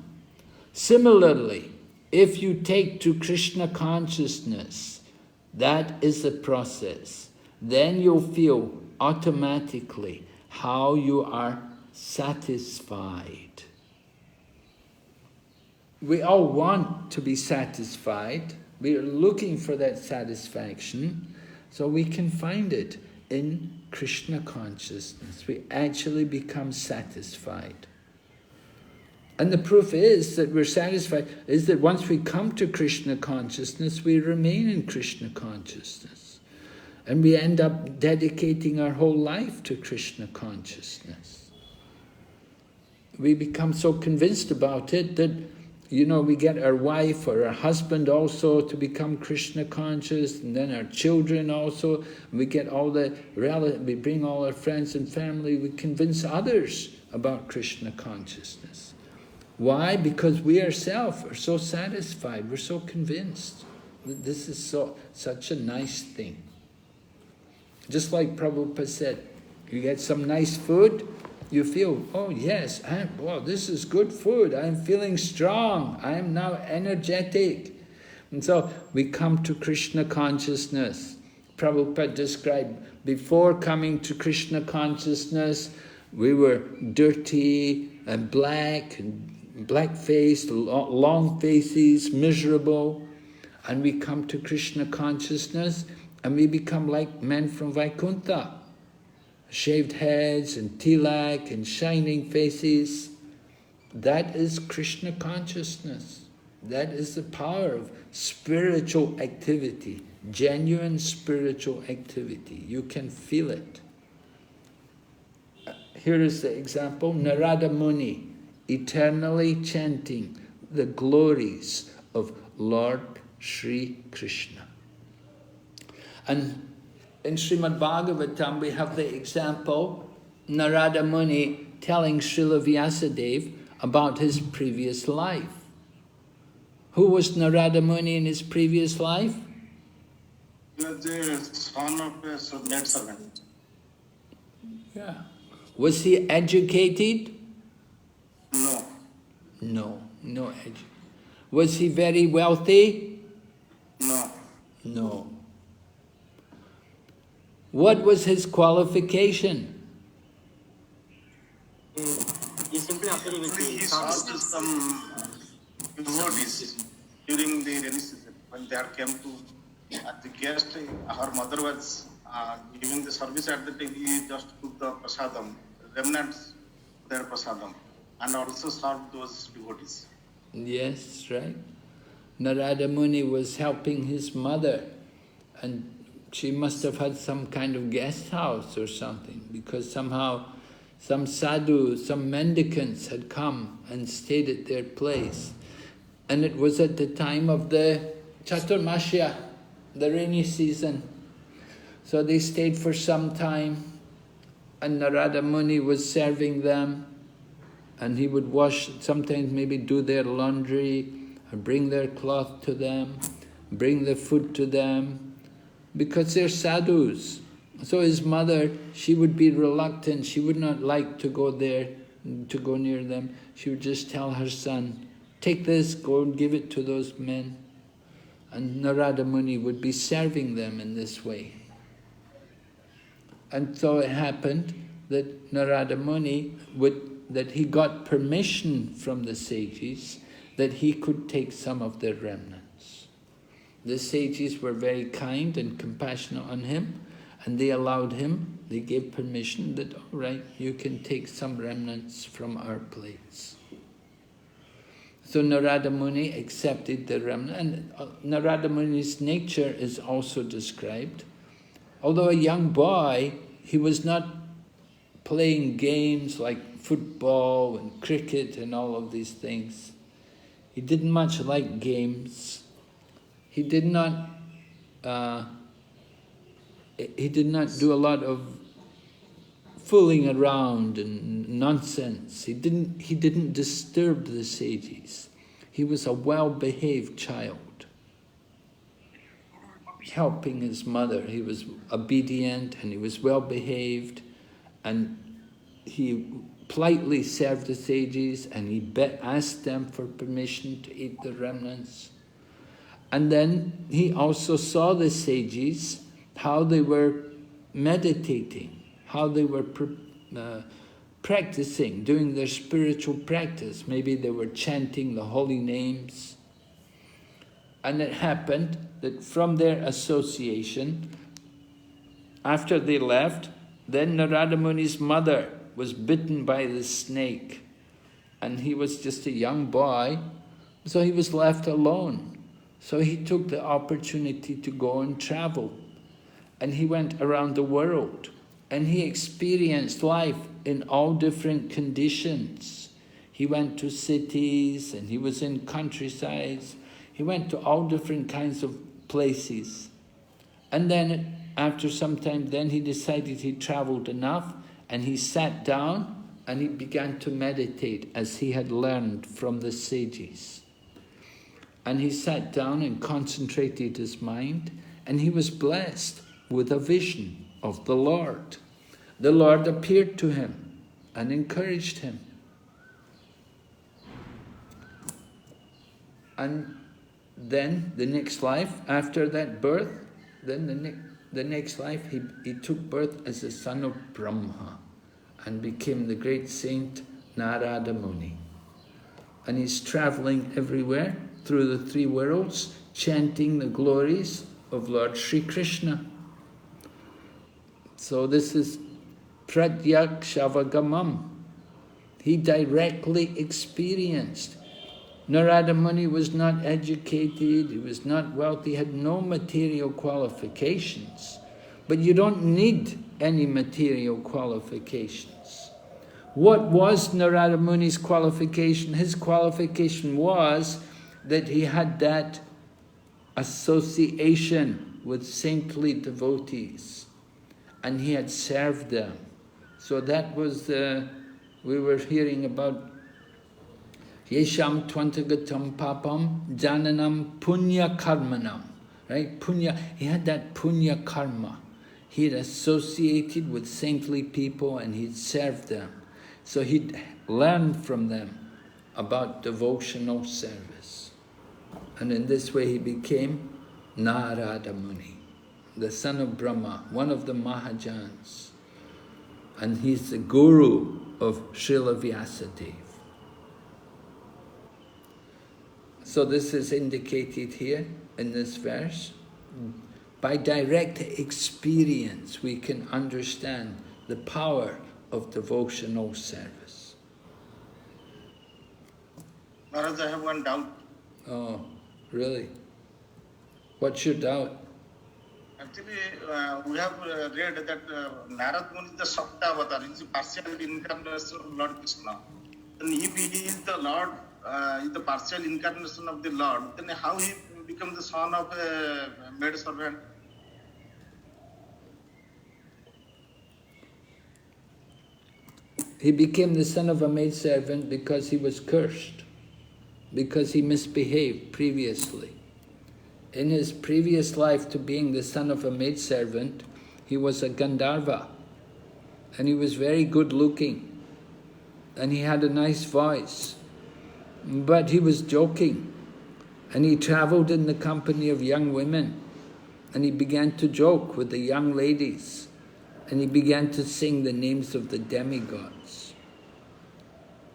Similarly, if you take to Krishna consciousness, that is the process. Then you'll feel automatically how you are satisfied. We all want to be satisfied. We are looking for that satisfaction, so we can find it in Krishna consciousness. We actually become satisfied. And the proof is that we're satisfied, is that once we come to Krishna consciousness, we remain in Krishna consciousness. And we end up dedicating our whole life to Krishna consciousness. we become so convinced about it that, you know, we get our wife or our husband also to become Krishna conscious, and then our children also. We get all the we bring all our friends and family. We convince others about Krishna consciousness. Why? Because we ourselves are so satisfied. We're so convinced that this is such a nice thing. Just like Prabhupada said, you get some nice food, you feel, oh yes, wow, this is good food, I'm feeling strong, I am now energetic. And so we come to Krishna consciousness. Prabhupada described, before coming to Krishna consciousness, we were dirty and black-faced, long faces, miserable. And we come to Krishna consciousness and we become like men from Vaikuntha. Shaved heads and tilak and shining faces. That is Krishna consciousness. That is the power of spiritual activity, genuine spiritual activity. You can feel it. Here is the example, Narada Muni, eternally chanting the glories of Lord Sri Krishna. And in Srimad Bhagavatam, we have the example, Narada Muni telling Srila Vyasadeva about his previous life. Who was Narada Muni in his previous life? He was the son of a maid servant. Yeah. Was he educated? No. No education. Was he very wealthy? No. No. What was his qualification? He served some devotees during the rainy season. When they came to the guest, her mother was giving the service at the time. He just took the prasadam, remnants of their prasadam, and also served those devotees. Yes, right. Narada Muni was helping his mother, and she must have had some kind of guest house or something, because somehow some sadhu, some mendicants had come and stayed at their place. And it was at the time of the Chaturmasya, the rainy season. So they stayed for some time, and Narada Muni was serving them, and he would wash, sometimes maybe do their laundry, or bring their cloth to them, bring the food to them, because they're sadhus. So his mother, she would be reluctant, she would not like to go there, to go near them. She would just tell her son, take this, go and give it to those men. And Narada Muni would be serving them in this way. And so it happened that Narada Muni that he got permission from the sages that he could take some of their remnants. The sages were very kind and compassionate on him, and they allowed him, they gave permission that, all right, you can take some remnants from our plates. So Narada Muni accepted the remnant, and Narada Muni's nature is also described. Although a young boy, he was not playing games like football and cricket and all of these things. He didn't much like games. He did not do a lot of fooling around and nonsense. He didn't disturb the sages. He was a well-behaved child, helping his mother. He was obedient and he was well-behaved, and he politely served the sages, and he asked them for permission to eat the remnants. And then he also saw the sages, how they were meditating, how they were practicing, doing their spiritual practice. Maybe they were chanting the holy names. And it happened that from their association, after they left, then Narada Muni's mother was bitten by the snake. And he was just a young boy, so he was left alone. So he took the opportunity to go and travel. And he went around the world. And he experienced life in all different conditions. He went to cities and he was in countrysides. He went to all different kinds of places. And then after some time, then he decided he traveled enough and he sat down and he began to meditate as he had learned from the sages. And he sat down and concentrated his mind, and he was blessed with a vision of the Lord. The Lord appeared to him and encouraged him. And then the next life, after that birth, then the next life he took birth as the son of Brahma and became the great saint Narada Muni. And he's traveling everywhere through the three worlds, chanting the glories of Lord Sri Krishna. So this is Pratyakshavagaman. He directly experienced. Narada Muni was not educated, he was not wealthy, he had no material qualifications. But you don't need any material qualifications. What was Narada Muni's qualification? His qualification was that he had that association with saintly devotees, and he had served them. So that was we were hearing about Yesham Twantagatam Papam Jananam Punya Karmanam. Right? Punya, he had that punya karma. He had associated with saintly people and he'd served them. So he'd learned from them about devotional service. And in this way he became Narada Muni, the son of Brahma, one of the Mahajans. And he's the guru of Srila Vyasadeva. So this is indicated here in this verse. By direct experience we can understand the power of devotional service. Maharaj, I have one doubt. Oh, really? What's your doubt? Actually, we have read that Narad Muni is the Shakta avatar, he is the partial incarnation of Lord Krishna. And if he is the Lord, is the partial incarnation of the Lord, then how he becomes the son of a maid servant? He became the son of a maidservant because he was cursed, because he misbehaved previously. In his previous life to being the son of a maidservant, he was a Gandharva, and he was very good looking, and he had a nice voice, but he was joking, and he travelled in the company of young women, and he began to joke with the young ladies, and he began to sing the names of the demigods.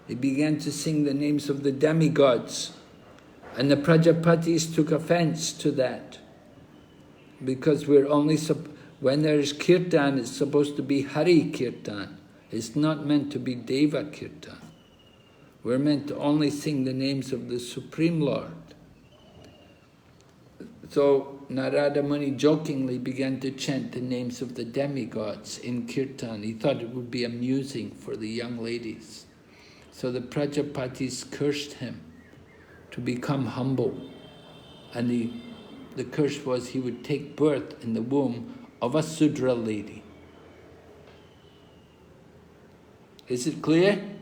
He began to sing the names of the demigods, and the Prajapatis took offence to that, because we're only, when there's kirtan, it's supposed to be Hari Kirtan. It's not meant to be Deva Kirtan. We're meant to only sing the names of the Supreme Lord. So Narada Muni jokingly began to chant the names of the demigods in kirtan. He thought it would be amusing for the young ladies. So the Prajapatis cursed him to become humble. And the curse was he would take birth in the womb of a Sudra lady. Is it clear?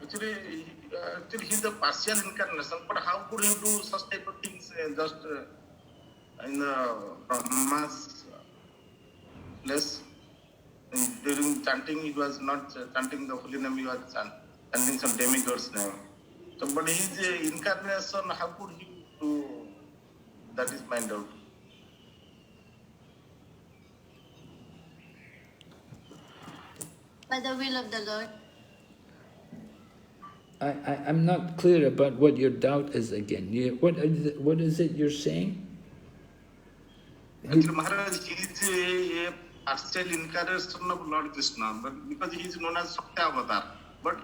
Actually, he is the partial incarnation, but how could he do such type of things just in the Brahma's place? During chanting, he was not chanting the holy name, he was chanting some demigod's name. So, but his incarnation, how could he do? That is my doubt. By the will of the Lord. I'm not clear about what your doubt is again. What is it you're saying? Actually, Maharaj, he is a partial incarnation of Lord Krishna, but because he is known as Shakta avatar. But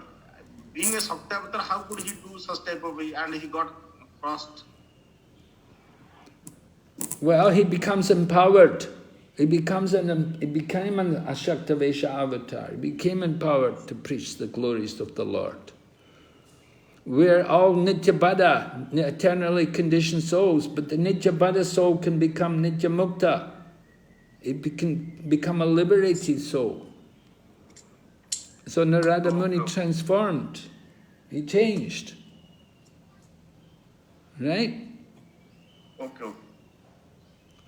being a Shakta avatar, how could he do such type of way? And he got crossed. Well, he becomes empowered. He became an Ashaktavesha avatar. He became empowered to preach the glories of the Lord. We're all Nityabada, eternally conditioned souls, but the Nityabada soul can become Nityamukta. It can become a liberated soul. So Narada Muni transformed. He changed. Right? Okay.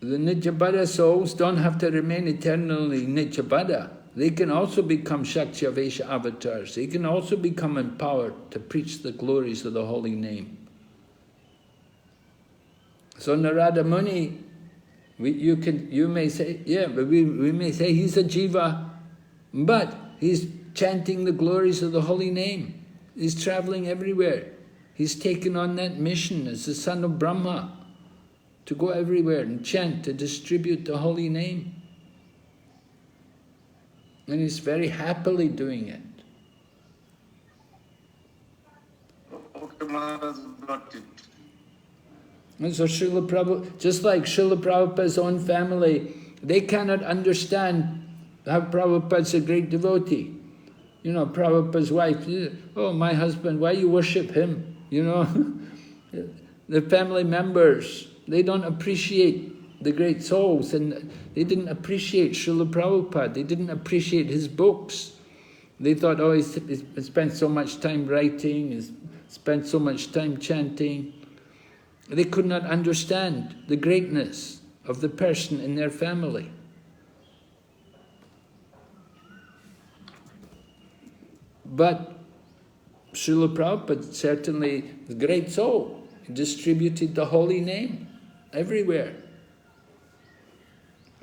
The Nityabada souls don't have to remain eternally Nityabada. They can also become Shaktyavesha avatars. They can also become empowered to preach the glories of the holy name. So Narada Muni, you may say, yeah, but we may say he's a jiva, but he's chanting the glories of the holy name. He's traveling everywhere. He's taken on that mission as the son of Brahma, to go everywhere and chant, to distribute the holy name. And he's very happily doing it. Okay, Maharaj, got it. And so Srila Prabhupada, just like Srila Prabhupada's own family, they cannot understand how Prabhupada's a great devotee. You know, Prabhupada's wife, oh, my husband, why you worship him? You know, the family members, they don't appreciate the great souls, and they didn't appreciate Srila Prabhupada, they didn't appreciate his books. They thought, oh, he spent so much time writing, he spent so much time chanting. They could not understand the greatness of the person in their family. But Srila Prabhupada, certainly a great soul, he distributed the holy name everywhere.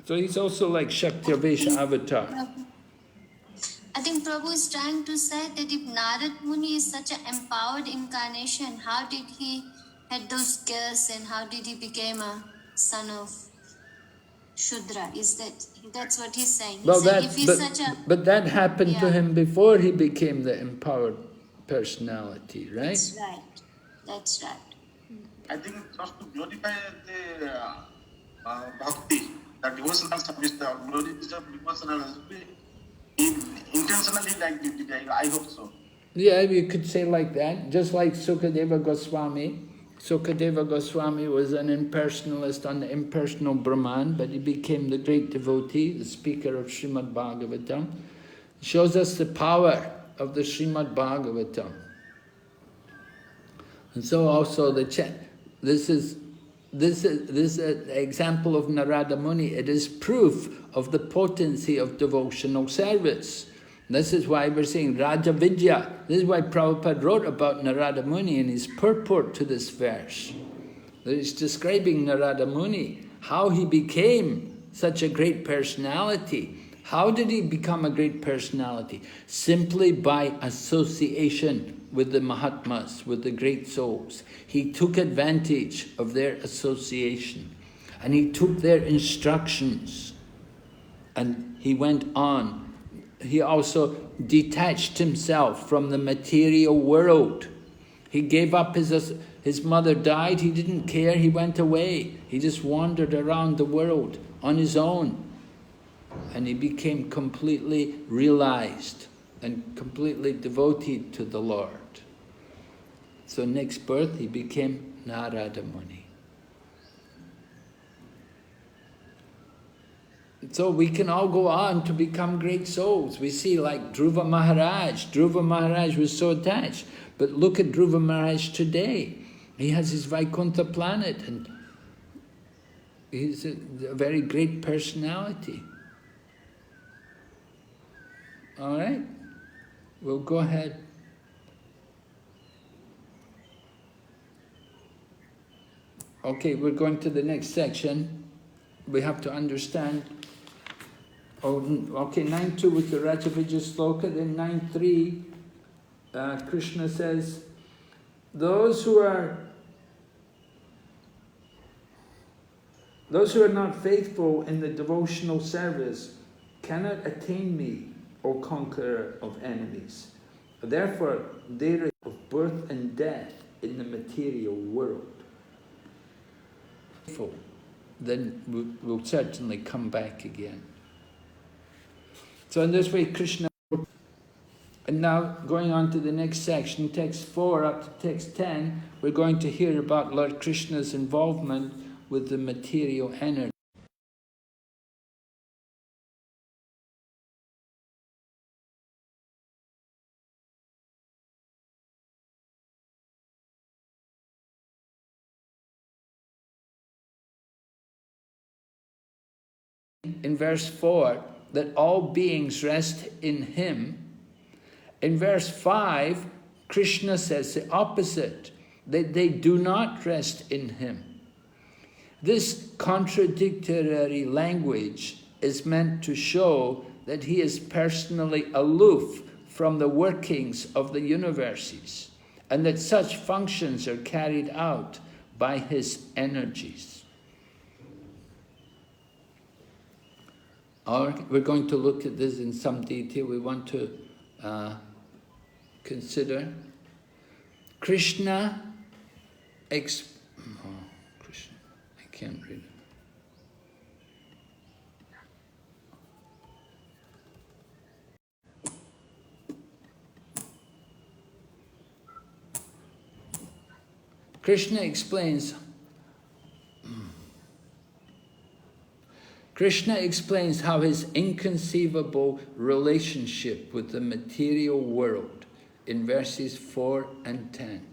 So he's also like Shaktyavesha avatar. I think Prabhu is trying to say that if Narad Muni is such an empowered incarnation, how did he had those skills and how did he become a son of Shudra? That's what he's saying? Well, but that happened to him before he became the empowered personality, right? That's right. That's right. I think just to glorify the bhakti, the devotional service, the glories of devotional service, intentionally like did I hope so. Yeah, you could say like that, just like Sukadeva Goswami. Sukadeva Goswami was an impersonalist on the impersonal Brahman, but he became the great devotee, the speaker of Srimad Bhagavatam. It shows us the power of the Srimad Bhagavatam. And so also this is an example of Narada Muni. It is proof of the potency of devotional service. This is why we're saying Raja Vidya. This is why Prabhupada wrote about Narada Muni in his purport to this verse. He's describing Narada Muni, how he became such a great personality. How did he become a great personality? Simply by association with the Mahatmas, with the great souls. He took advantage of their association and he took their instructions and he went on. He also detached himself from the material world. He gave up his mother died, he didn't care, he went away. He just wandered around the world on his own. And he became completely realized and completely devoted to the Lord. So next birth he became Narada Muni. So we can all go on to become great souls. We see like Dhruva Maharaj. Dhruva Maharaj was so attached. But look at Dhruva Maharaj today. He has his Vaikuntha planet and he's a very great personality. All right, we'll go ahead. Okay, we're going to the next section. We have to understand. Oh, okay, 9.2 was the Rajavidya sloka. Then 9.3, Krishna says, those who are not faithful in the devotional service cannot attain me, O conqueror of enemies. Therefore, there is of birth and death in the material world. then we'll certainly come back again. So in this way, Krishna... And now, going on to the next section, text 4 up to text 10, we're going to hear about Lord Krishna's involvement with the material energy. In verse 4, that all beings rest in him. In verse 5, Krishna says the opposite, that they do not rest in him. This contradictory language is meant to show that he is personally aloof from the workings of the universes, and that such functions are carried out by his energies. We're going to look at this in some detail. We want to consider Krishna. Krishna, I can't read it. Krishna explains how his inconceivable relationship with the material world in verses 4 and 10.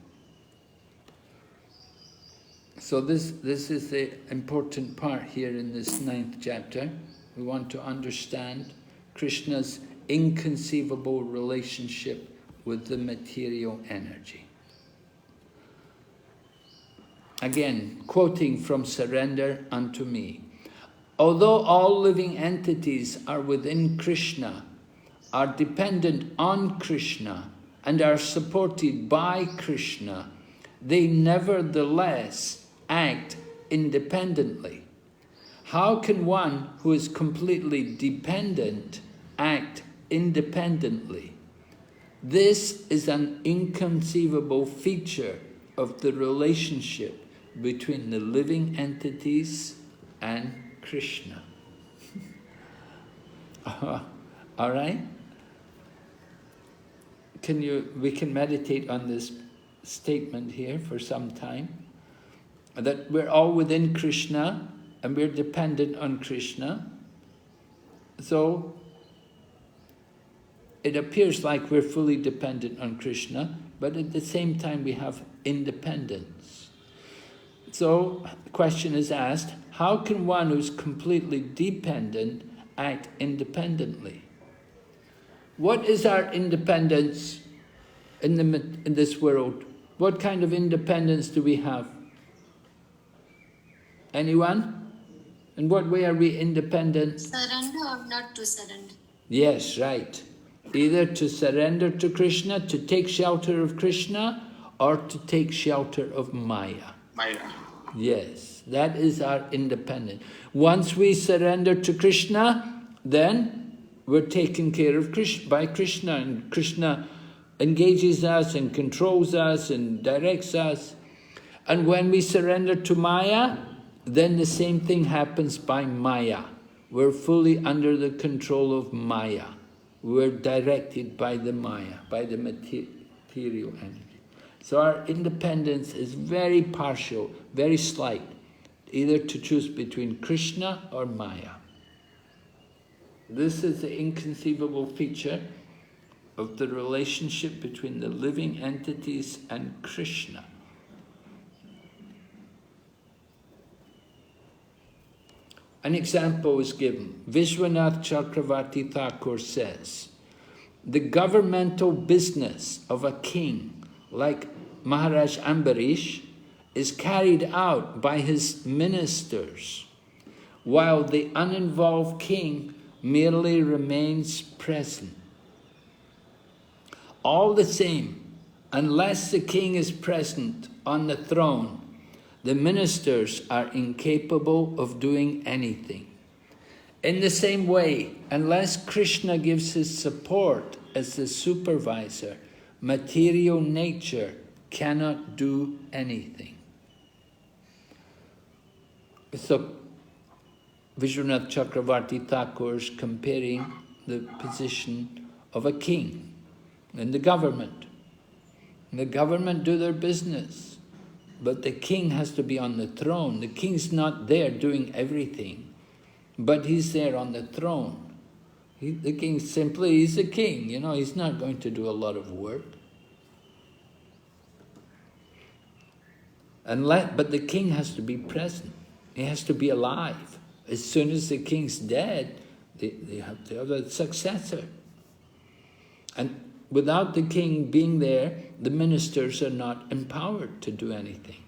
So this is the important part here in this 9th chapter. We want to understand Krishna's inconceivable relationship with the material energy. Again, quoting from Surrender Unto Me. Although all living entities are within Krishna, are dependent on Krishna, and are supported by Krishna, they nevertheless act independently. How can one who is completely dependent act independently? This is an inconceivable feature of the relationship between the living entities and Krishna. All right? We can meditate on this statement here for some time, that we're all within Krishna and we're dependent on Krishna. So it appears like we're fully dependent on Krishna, but at the same time we have independence. So the question is asked, how can one who's completely dependent act independently? What is our independence in this world? What kind of independence do we have? Anyone? In what way are we independent? Surrender or not to surrender? Yes, right. Either to surrender to Krishna, to take shelter of Krishna, or to take shelter of Maya. Maya. Yes, that is our independence. Once we surrender to Krishna, then we're taken care of by Krishna, and Krishna engages us and controls us and directs us. And when we surrender to Maya, then the same thing happens by Maya. We're fully under the control of Maya. We're directed by the Maya, by the material energy. So our independence is very partial, very slight, either to choose between Krishna or Maya. This is the inconceivable feature of the relationship between the living entities and Krishna. An example is given. Vishwanath Chakravarti Thakur says, the governmental business of a king like Maharaj Ambarish is carried out by his ministers, while the uninvolved king merely remains present. All the same, unless the king is present on the throne, the ministers are incapable of doing anything. In the same way, unless Krishna gives his support as the supervisor, material nature cannot do anything. So Vishwanath Chakravarti Thakur's comparing the position of a king and the government. And the government do their business, but the king has to be on the throne. The king's not there doing everything, but he's there on the throne. The king simply, he's a king, you know, he's not going to do a lot of work. But the king has to be present. He has to be alive. As soon as the king's dead, they have to have a successor. And without the king being there, the ministers are not empowered to do anything.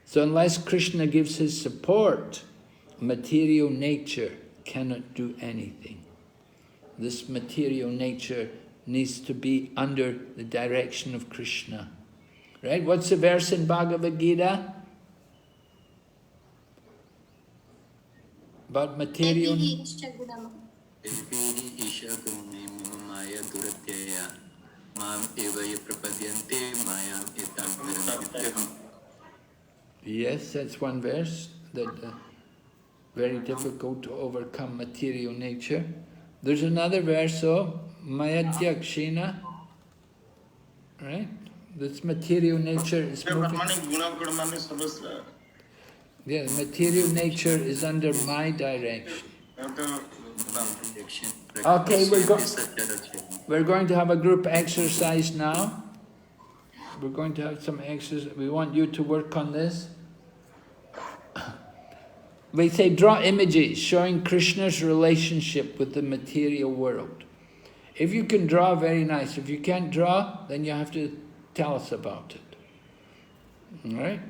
So unless Krishna gives his support, material nature cannot do anything. This material nature needs to be under the direction of Krishna. Right? What's the verse in Bhagavad Gita? About material... Yes, that's one verse, that very difficult to overcome material nature. There's another verse, Mayadhyakshina, right? This material nature is moving. Yeah, material nature is under my direction. Okay, we're going to have a group exercise now. We're going to have some exercise. We want you to work on this. We say draw images showing Krishna's relationship with the material world. If you can draw, very nice. If you can't draw, then you have to tell us about it. All right?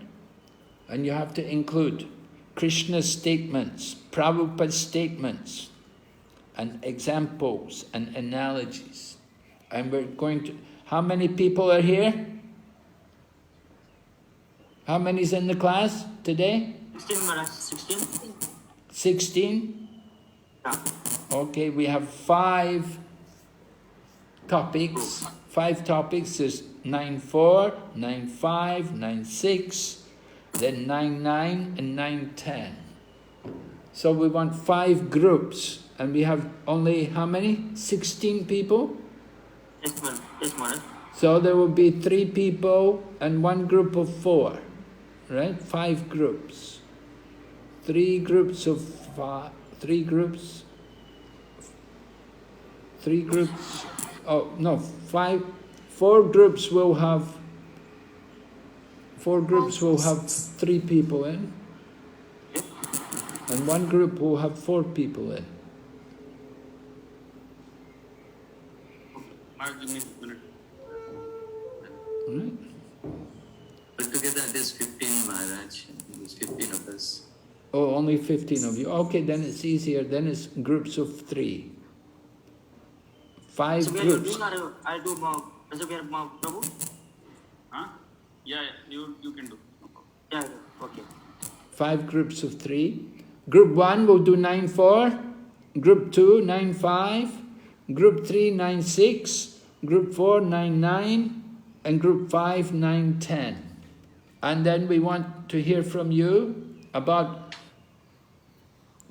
And you have to include Krishna's statements, Prabhupada's statements, and examples and analogies. And we're going to... How many people are here? How many's in the class today? 16, Maharaj. 16. 16? Yeah. Okay, we have 5 topics. 5 topics. There's 9.4, 9.5, 9.6, then 9.9 and 9.10. So we want 5 groups, and we have only how many? 16 people? Yes, Maharaj. Yes, Maharaj. So there will be 3 people and 1 group of 4, right? 5 groups. 3 groups of 5, 3 groups. 3 groups. Oh no, 5. 4 groups will have. 4 groups will have 3 people in, and 1 group will have 4 people in. Right? But together there's 15, Maharaj. There's 15 of us. Oh, only 15 of you. Okay, then it's easier. Then it's groups of 3. 5 groups. I do Prabhu? Huh? Yeah, you can do. No problem. Yeah, okay. 5 groups of 3. Group 1 will do 9.4. Group 2, 9.5. Group 3, 9.6. Group 4, 9.9. And group 5, 9.10. And then we want to hear from you about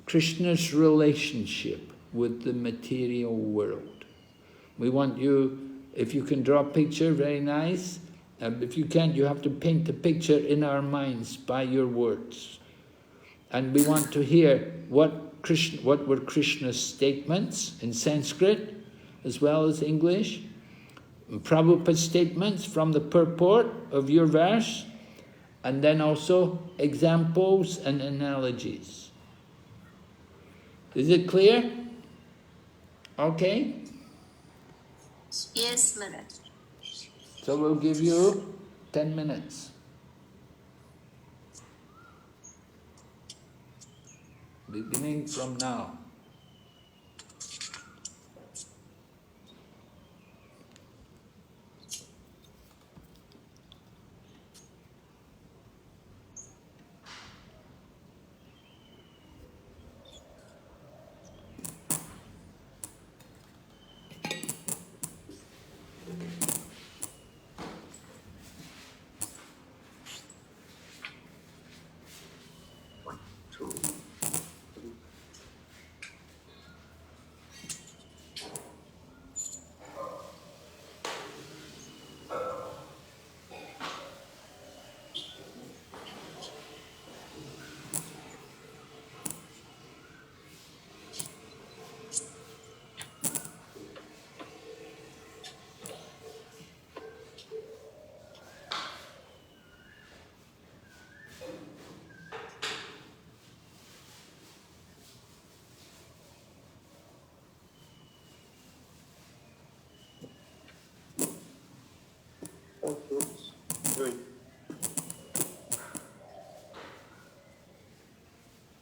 Krishna's relationship with the material world. We want you, if you can draw a picture, very nice. If you can't, you have to paint the picture in our minds by your words. And we want to hear what were Krishna's statements in Sanskrit as well as English, Prabhupada's statements from the purport of your verse, and then also examples and analogies. Is it clear? Okay? Yes, Maharaj. So we'll give you 10 minutes. Beginning from now.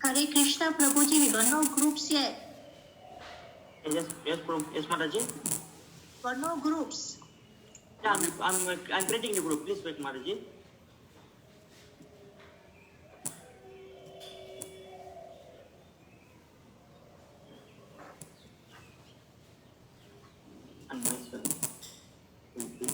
Hare Krishna, Prabhuji, we got no groups yet. Yes, Mataji. Got no groups. Yeah, I'm creating the group. Please wait, Mataji. And myself. Thank you.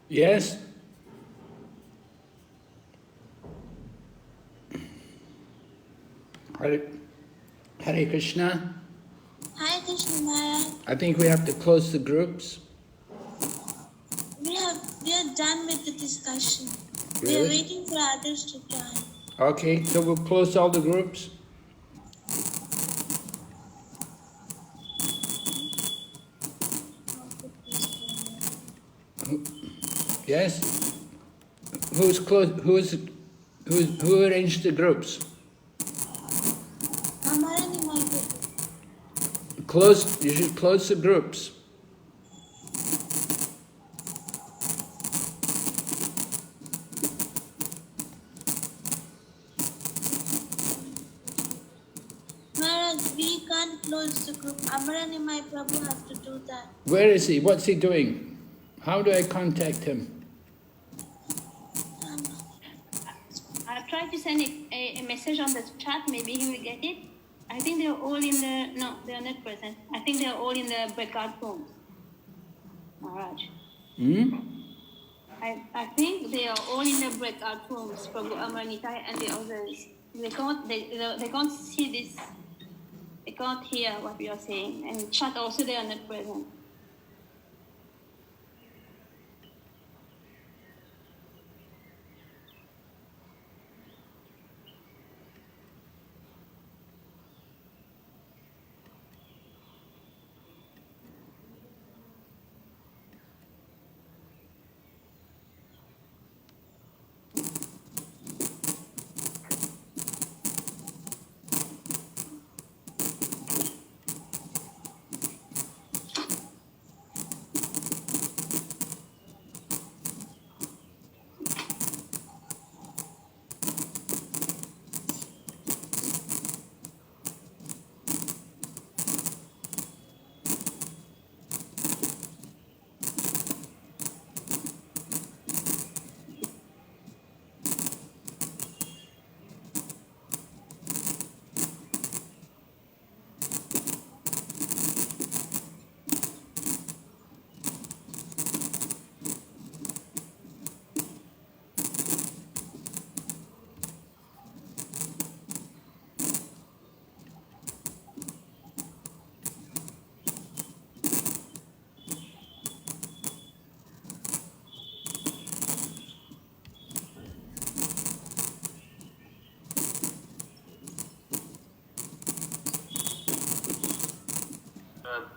Yes? Hare Krishna. Hare Krishna Maharaj. I think we have to close the groups. We are done with the discussion. Really? We are waiting for others to join. Okay, so we'll close all the groups. Yes? Who arranged the groups? You should close the groups. Maharaj, we can't close the group. Amarani, my Prabhu, has to do that. Where is he? What's he doing? How do I contact him? I tried to send a message on the chat. Maybe he will get it. I think they are all in the... No, they are not present. I think they are all in the breakout rooms. Maharaj. I think they are all in the breakout rooms, Prabhu Amarnitai and the others. They can't see this. They can't hear what we are saying. And chat also, they are not present.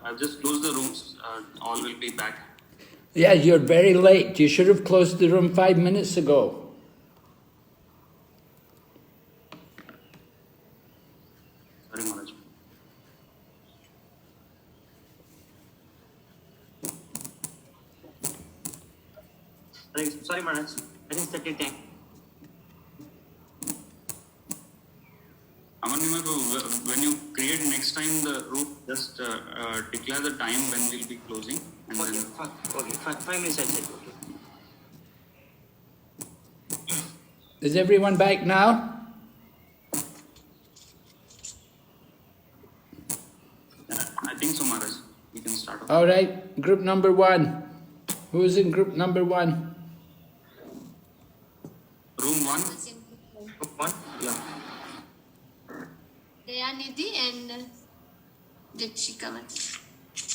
I've just closed the rooms. All will be back. Yeah, you're very late. You should have closed the room 5 minutes ago. Sorry, Maharaj. Sorry, Maharaj. I didn't set the time. When you create next time the room, just declare the time when we'll be closing. And Okay, then 5 minutes I said. Okay. Is everyone back now? I think so, Maharaj. We can start off. All right, group number 1. Who's in group number 1? Room 1. Group 1? Yeah. Dayanidhi and Dikshika.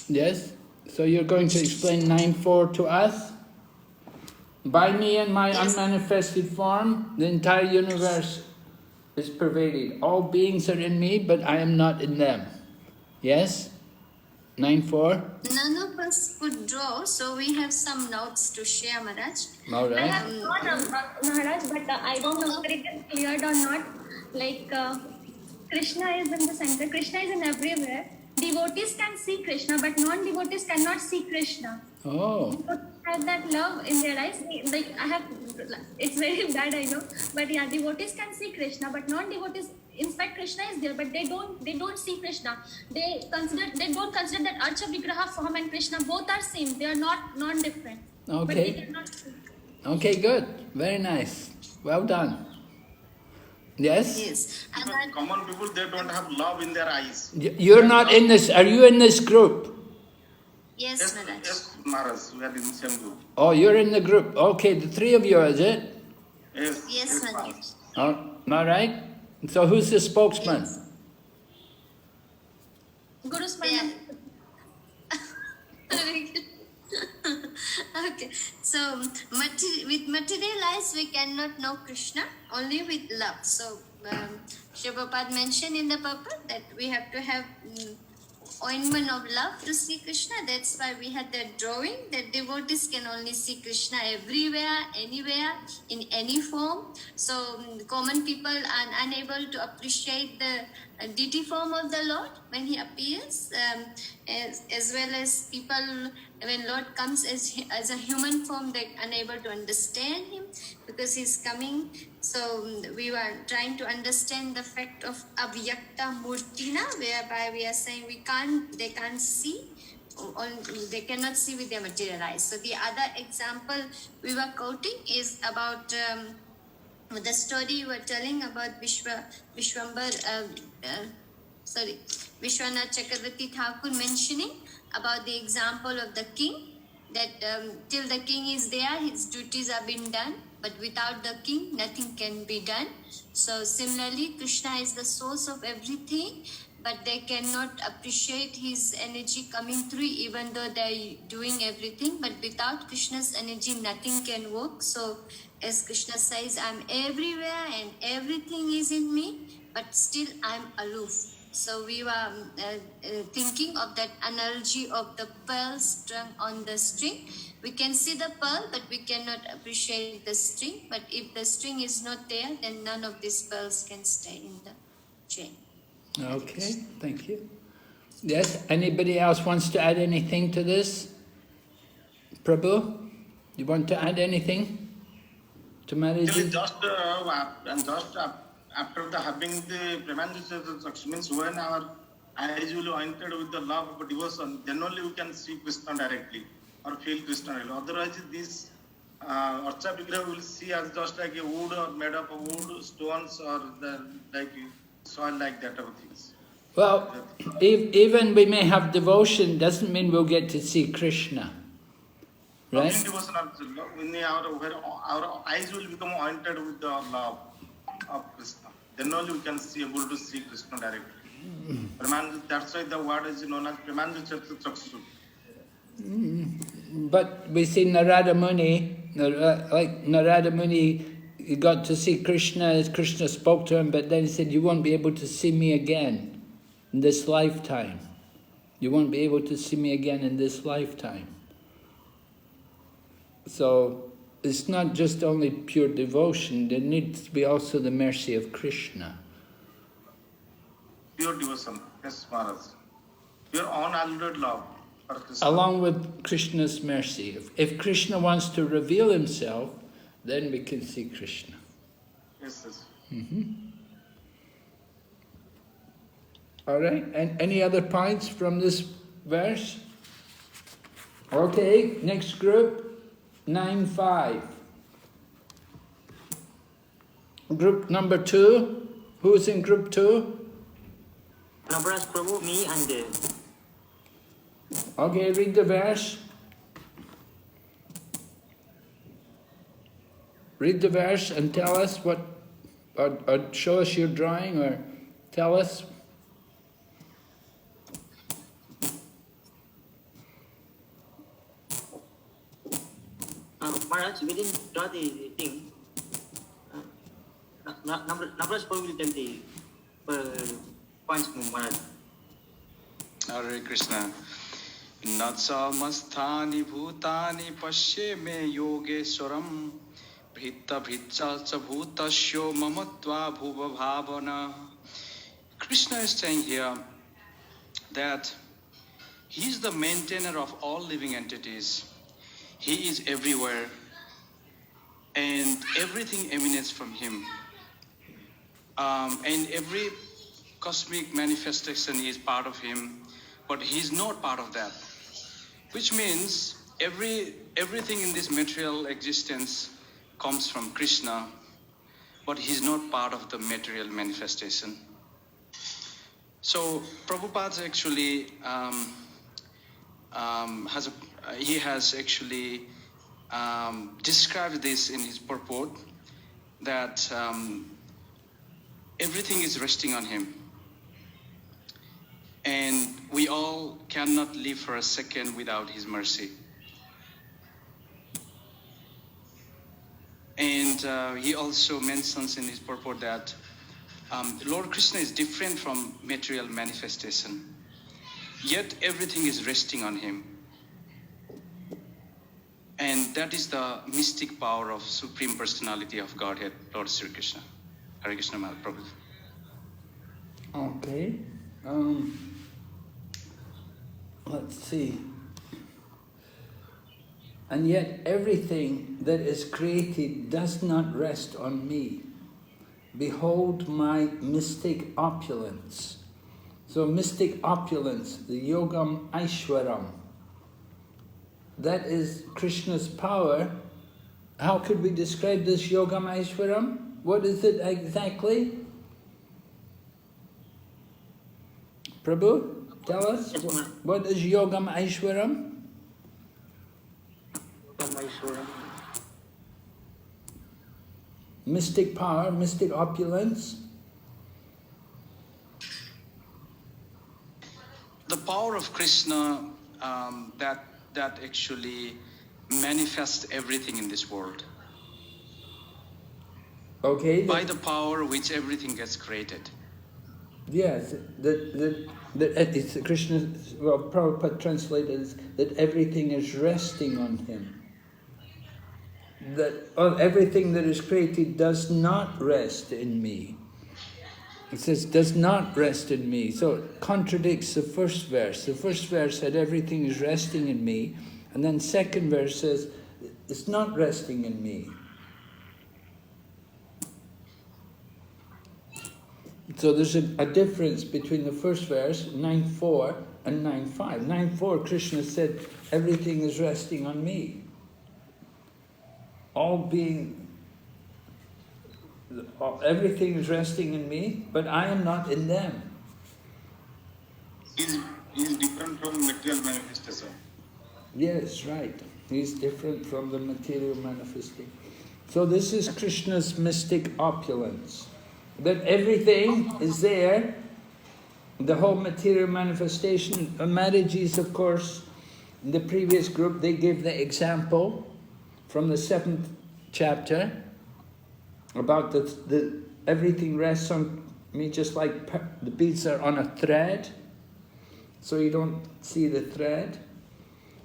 Yes? So you're going to explain 9.4 to us? By me and my unmanifested form, the entire universe is pervaded. All beings are in me, but I am not in them. Yes? 9.4? None of us could draw, so we have some notes to share, Maharaj. All right. I have thought, Maharaj, but I don't know whether it is cleared or not. Like, Krishna is in the center. Krishna is in everywhere. Devotees can see Krishna, but non-devotees cannot see Krishna. Oh. Devotees have that love in their eyes. Like, it's very bad, I know. But yeah, devotees can see Krishna, but non-devotees, in fact, Krishna is there, but they don't see Krishna. They don't consider that Archa Vigraha form and Krishna both are same. They are not non-different. Okay. But they cannot see. Okay, good. Very nice. Well done. Yes? Yes. And But common people, they don't have love in their eyes. You're not in this. Are you in this group? Yes, Maharaj. Yes, Maharaj, we are in the same group. Oh, you're in the group. Okay, the three of you, is it? Yes, Yes, Maharaj. Oh, all right. So who's the spokesman? Yes. Guru Yeah. Smarna. Okay, so with material eyes we cannot know Krishna, only with love. So Srila Prabhupada mentioned in the purport that we have to have ointment of love to see Krishna. That's why we had that drawing that devotees can only see Krishna everywhere, anywhere, in any form. So common people are unable to appreciate the deity form of the Lord when He appears, as well as people when Lord comes as a human form, they're unable to understand Him because He's coming. So we were trying to understand the fact of avyakta murtina, whereby we are saying they can't see, or they cannot see with their material eyes. So the other example we were quoting is about the story you were telling about Vishwanath Chakravarti Thakur mentioning about the example of the king, that till the king is there, his duties are being done, but without the king, nothing can be done. So similarly, Krishna is the source of everything, but they cannot appreciate his energy coming through even though they're doing everything. But without Krishna's energy, nothing can work. So as Krishna says, I'm everywhere and everything is in me, but still I'm aloof. So we were thinking of that analogy of the pearl strung on the string. We can see the pearl, but we cannot appreciate the string. But if the string is not there, then none of these pearls can stay in the chain. Okay, thank you. Yes, anybody else wants to add anything to this? Prabhu, you want to add anything to Maharaji? Just after having the Premanjushya means when our eyes will be anointed with the love of devotion, then only we can see Krishna directly or feel Krishna directly. Otherwise, this Archa Vigraha will see as just like a wood or made up of wood, stones, or like soil, like that of things. Well, even we may have devotion, doesn't mean we'll get to see Krishna. Right? Devotion also, when our eyes will become anointed with the love of Krishna, then only we can see able to see Krishna directly. That's why the word is known as Premanjushya Chakshu. But we see Narada Muni, like Narada Muni, he got to see Krishna as Krishna spoke to him, but then he said, you won't be able to see me again in this lifetime. You won't be able to see me again in this lifetime. So it's not just only pure devotion, there needs to be also the mercy of Krishna. Pure devotion, yes, Maharaj. Pure unaltered love for Krishna. Along with Krishna's mercy. If Krishna wants to reveal himself, then we can see Krishna. Yes, yes. All right, and any other points from this verse? Okay, next group, 9-5. Group number 2. Who's in group 2? Nabaraj Prabhu, me and Okay, read the verse. Read the verse and tell us what, or show us your drawing, or tell us. Maharaj, we didn't draw the thing. Nabaraj Prabhu will tell the points, Maharaj. Hare Krishna. Natsa masthani bhutani pasye me yogeswaram bhitta bhitta cha bhutasyo mamatva bhuva bhavana. Krishna is saying here that he is the maintainer of all living entities. He is everywhere and everything emanates from him. And every cosmic manifestation is part of him, but he is not part of that. Which means everything in this material existence comes from Krishna, but he is not part of the material manifestation. So Prabhupada actually he has actually described this in his purport, that everything is resting on him. And we all cannot live for a second without his mercy. And he also mentions in his purport that Lord Krishna is different from material manifestation, yet everything is resting on him. And that is the mystic power of Supreme Personality of Godhead, Lord Sri Krishna. Hare Krishna Mahaprabhu. Okay. Let's see. And yet everything that is created does not rest on me. Behold my mystic opulence. So mystic opulence, the Yogam Aishwaram, that is Krishna's power. How could we describe this Yogam Aishwaram? What is it exactly? Prabhu, tell us. What is Yogam Aishwaram? Mystic power, mystic opulence. The power of Krishna that actually manifests everything in this world. Okay. By the power which everything gets created. Yes, it's Krishna. Well, Prabhupada translated as that everything is resting on him. That everything that is created does not rest in me. It says, does not rest in me. So it contradicts the first verse. The first verse said, everything is resting in me. And then second verse says, it's not resting in me. So there's a difference between the first verse, 9.4, and 9.5. 9.4, Krishna said, everything is resting on me. Everything is resting in me, but I am not in them. He is different from material manifestation. Yes, right. He's different from the material manifesting. So this is Krishna's mystic opulence. That everything is there, the whole material manifestation. Maharaji's, of course, in the previous group, they gave the example from the 7th chapter about the everything rests on me just like the beads are on a thread, so you don't see the thread.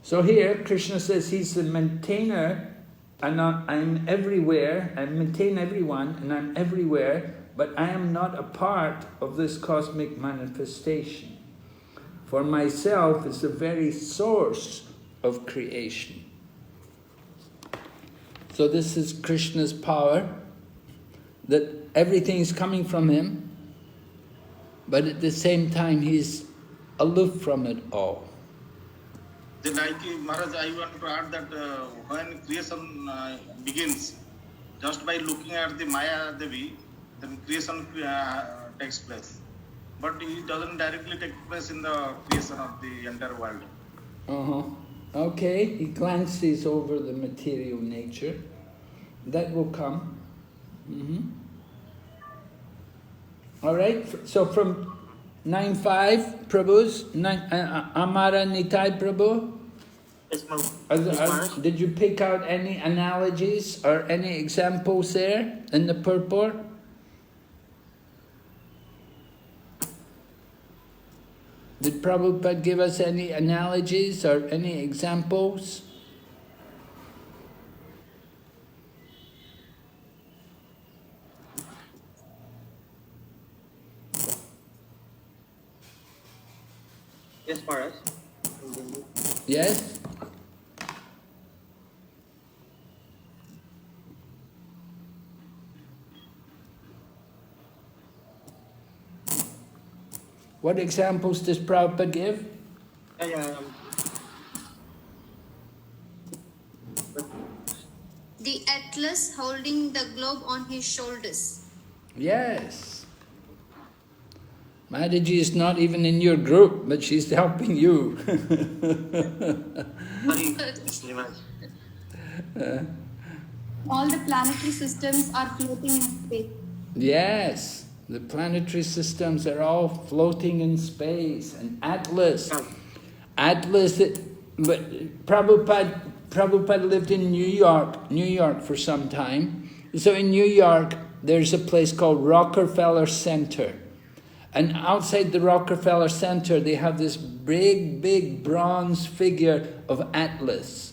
So here Krishna says he's the maintainer, and I'm everywhere, I maintain everyone and I'm everywhere, but I am not a part of this cosmic manifestation. For myself is the very source of creation. So this is Krishna's power, that everything is coming from him, but at the same time he's aloof from it all. Then Maharaj, I want to add that when creation begins, just by looking at the Maya Devi, then creation takes place. But it doesn't directly take place in the creation of the entire world. Okay, he glances over the material nature. That will come. All right, so from 9.5, Prabhu's, Amara Nitai Prabhu? Did you pick out any analogies or any examples there in the purport? Did Prabhupada give us any analogies or any examples? Yes, Maharaj. Yes? What examples does Prabhupada give? The Atlas holding the globe on his shoulders. Yes. Mataji is not even in your group, but she's helping you. All the planetary systems are floating in space. Yes, the planetary systems are all floating in space. And Atlas, but Prabhupada lived in New York for some time. So in New York, there's a place called Rockefeller Center. And outside the Rockefeller Center, they have this big bronze figure of Atlas.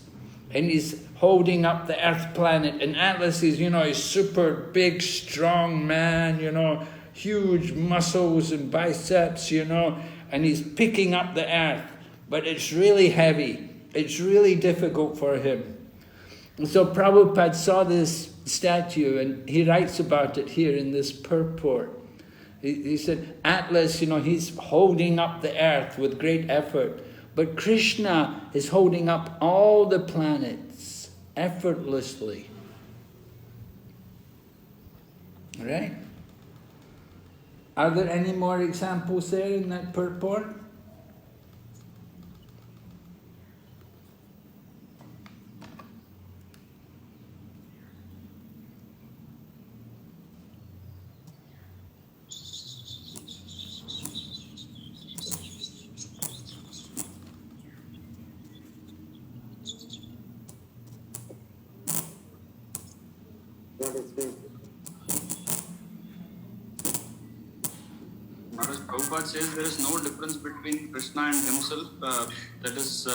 And he's holding up the Earth planet. And Atlas is, he's super big, strong man, huge muscles and biceps, and he's picking up the Earth. But it's really heavy. It's really difficult for him. And so Prabhupada saw this statue, and he writes about it here in this purport. He said, Atlas, he's holding up the earth with great effort. But Krishna is holding up all the planets effortlessly. Right? Are there any more examples there in that purport? Prabhupada says there is no difference between Krishna and himself. That is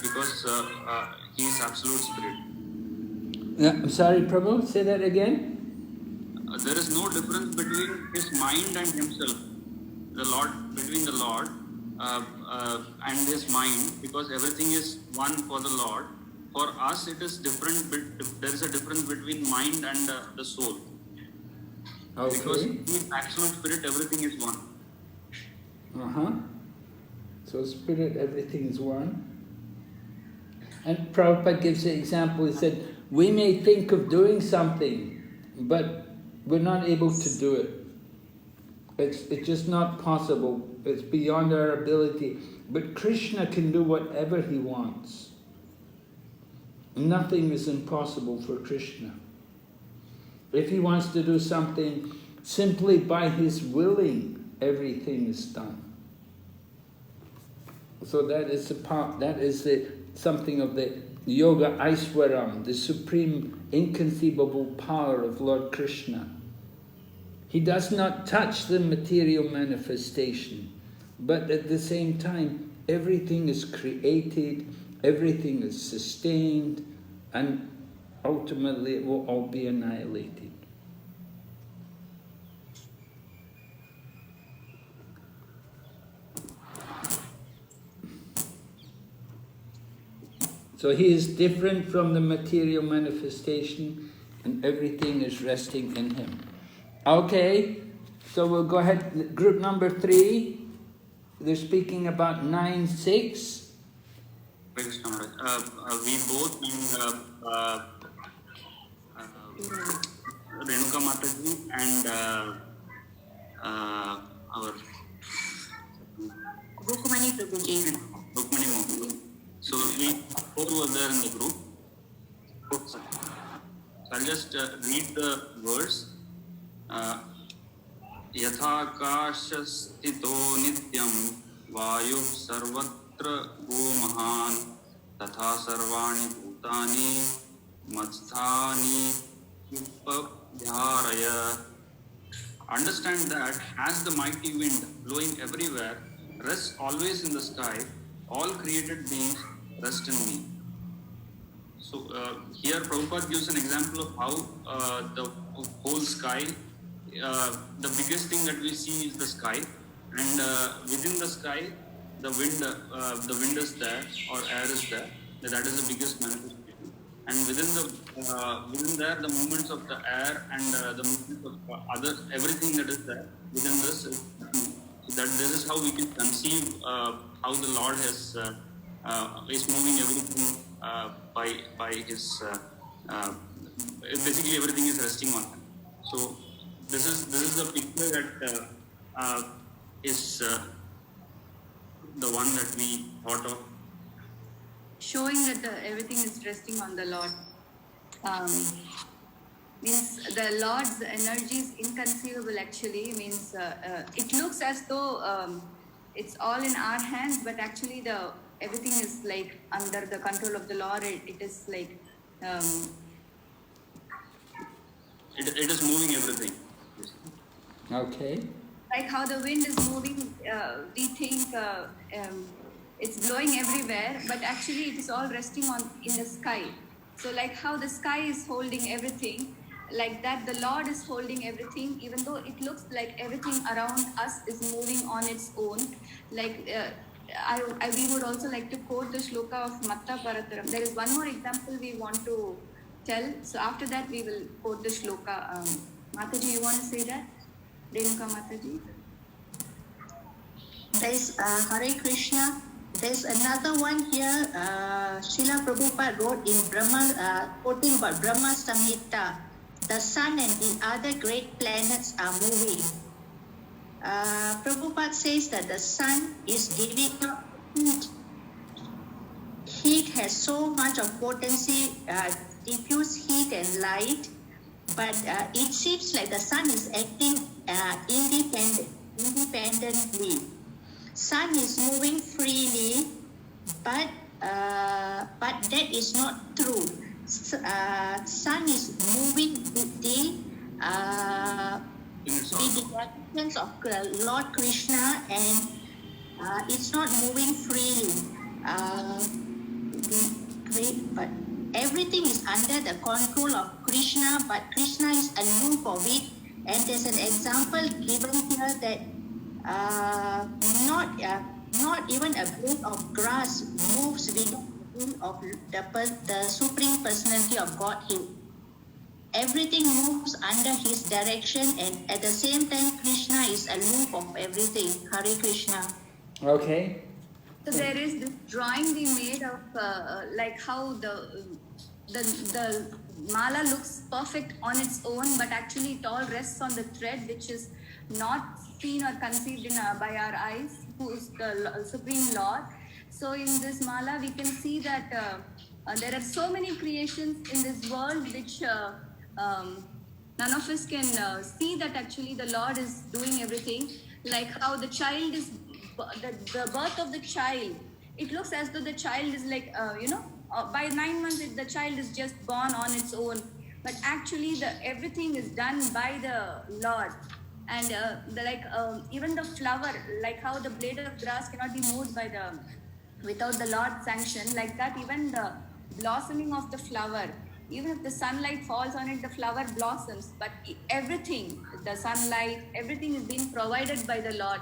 because he is absolute spirit. I'm sorry, Prabhu, say that again. There is no difference between his mind and himself. Between the Lord and his mind, because everything is one for the Lord. For us, it is different. There is a difference between mind and the soul. Okay. Because in absolute spirit, everything is one. So spirit, everything is one. And Prabhupada gives an example. He said, we may think of doing something, but we're not able to do it. It's just not possible. It's beyond our ability. But Krishna can do whatever he wants. Nothing is impossible for Krishna. If he wants to do something, simply by his willing, everything is done. So that is something of the Yoga Aishwaram, the supreme inconceivable power of Lord Krishna. He does not touch the material manifestation, but at the same time, everything is created, everything is sustained, and ultimately it will all be annihilated. So he is different from the material manifestation, and everything is resting in him. Okay, so we'll go ahead. Group number 3, they're speaking about 9-6. We both in Renuka Mataji and our Rukumani Prabhuji. Rukmani Mohan. So we both were there in the group. So I'll just read the verse. Yathakashastito nityam vayu sarvatra gomahan tatha sarvani bhutani matsthani upabhyaraya. Understand that as the mighty wind blowing everywhere rests always in the sky, all created beings rest in me. So here Prabhupada gives an example of how the whole sky, the biggest thing that we see is the sky, and within the sky, the wind is there, or air is there. That is the biggest manifestation. And within there, the movements of the air and the movements of everything that is there within this. This is how we can conceive how the Lord is moving everything by his. Basically, everything is resting on him. So this is the picture that is the one that we thought of. Showing that everything is resting on the Lord. Means the Lord's energy is inconceivable actually. Means it looks as though it's all in our hands, but actually everything is like under the control of the Lord. It is like it is moving everything. Okay. like how the wind is moving, we think it's blowing everywhere, but actually it is all resting in the sky. So like how the sky is holding everything, like that the Lord is holding everything, even though it looks like everything around us is moving on its own. Like we would also like to quote the shloka of Matta Parataram. There is one more example we want to tell. So after that we will quote the shloka. Mataji, you want to say that? Renuka Mataji. There's Hare Krishna. There's another one here. Srila Prabhupada wrote in Brahma, quoting about Brahma Samhita. The sun and the other great planets are moving. Prabhupada says that the sun is giving out heat. Heat has so much of potency, diffuse heat and light, but it seems like the sun is acting independently. Sun is moving freely, but that is not true. Sun is moving with the directions of Lord Krishna, and it's not moving freely. But everything is under the control of Krishna, but Krishna is aloof of it. And there's an example given here that not even a blade of grass moves without the will of the Supreme Personality of Godhead. Everything moves under his direction, and at the same time Krishna is aloof of everything. Hare Krishna. Okay. So there is this drawing we made of like how the mala looks perfect on its own, but actually it all rests on the thread, which is not seen or conceived by our eyes, who is the Supreme Lord. So in this mala, we can see that there are so many creations in this world which none of us can see that actually the Lord is doing everything. Like how the child is, the birth of the child, it looks as though the child is like, by 9 months the child is just born on its own. But actually everything is done by the Lord. And even the flower, like how the blade of grass cannot be moved without the Lord's sanction, like that even the blossoming of the flower, even if the sunlight falls on it, the flower blossoms. But everything, the sunlight, everything is being provided by the Lord.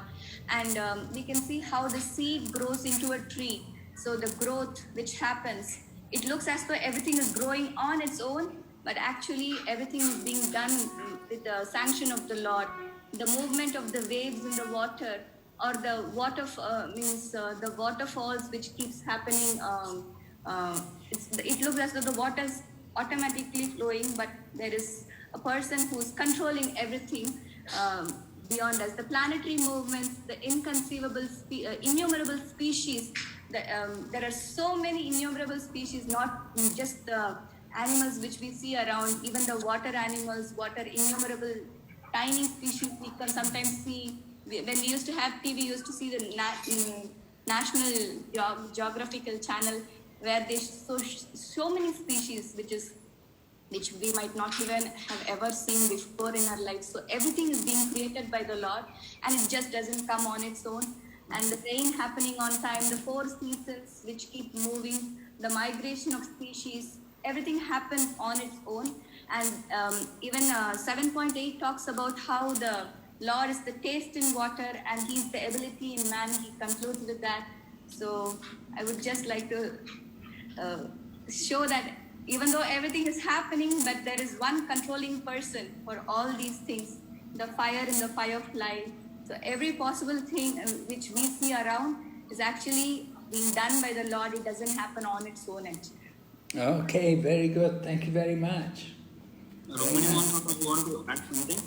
And we can see how the seed grows into a tree. So the growth which happens, it looks as though everything is growing on its own, but actually everything is being done with the sanction of the Lord. The movement of the waves in the water, or the the waterfalls which keeps happening. It looks as though the water is automatically flowing, but there is a person who is controlling everything beyond us. The planetary movements, the inconceivable, innumerable species. There are so many innumerable species, not just the animals which we see around, even the water animals, innumerable tiny species we can sometimes see. When we used to have TV, we used to see the National Geographical Channel, where they show so many species which we might not even have ever seen before in our lives. So everything is being created by the Lord, and it just doesn't come on its own. And the rain happening on time, the 4 seasons which keep moving, the migration of species, everything happens on its own. And even 7.8 talks about how the Lord is the taste in water and He's the ability in man. He concludes with that. So I would just like to show that even though everything is happening, but there is one controlling person for all these things, the fire in the firefly. So every possible thing which we see around is actually being done by the Lord. It doesn't happen on its own end. Okay, very good. Thank you very much. Romani want to add something?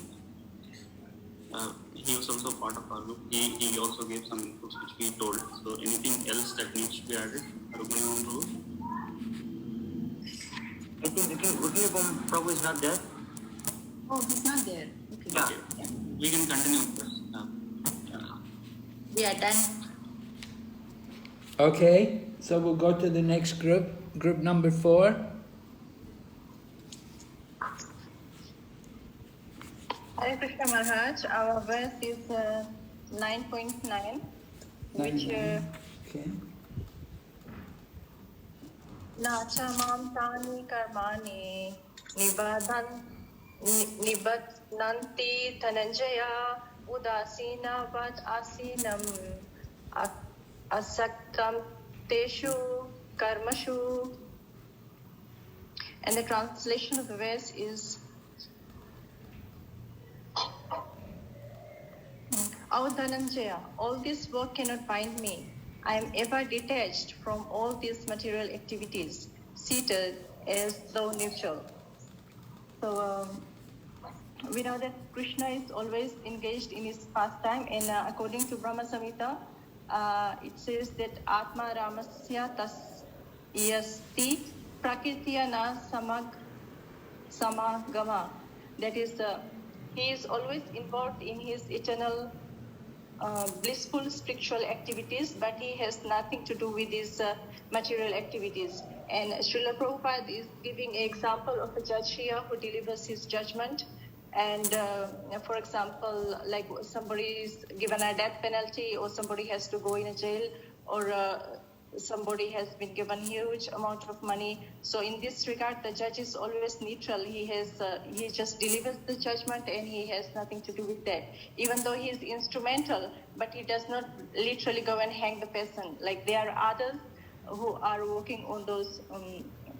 he was also part of our group. He also gave some inputs which we told. So anything else that needs to be added? I think Prabhu is not there. Oh, he's not there. Okay. Yeah. We can continue with this. We are done. Okay, so we'll go to the next group, group number 4. Hare Krishna Maharaj, our verse is 9.9, which Okay. Nachamam tani karmani nibatnanti dhananjaya udasina vat asinam asaktam teshu karmashu. And the translation of the verse is, O Dhananjaya, all this work cannot bind me. I am ever detached from all these material activities, seated as though neutral. So we know that Krishna is always engaged in his pastime, and according to Brahma Samhita, it says that Atma Ramasya tas yasti prakritya na samagama. That is, he is always involved in his eternal blissful spiritual activities, but he has nothing to do with his material activities. And Srila Prabhupada is giving an example of a judge here who delivers his judgment. And for example, like somebody is given a death penalty, or somebody has to go in a jail, or somebody has been given huge amount of money. So in this regard, the judge is always neutral. He just delivers the judgment, and he has nothing to do with that. Even though he is instrumental, but he does not literally go and hang the person. Like there are others who are working on those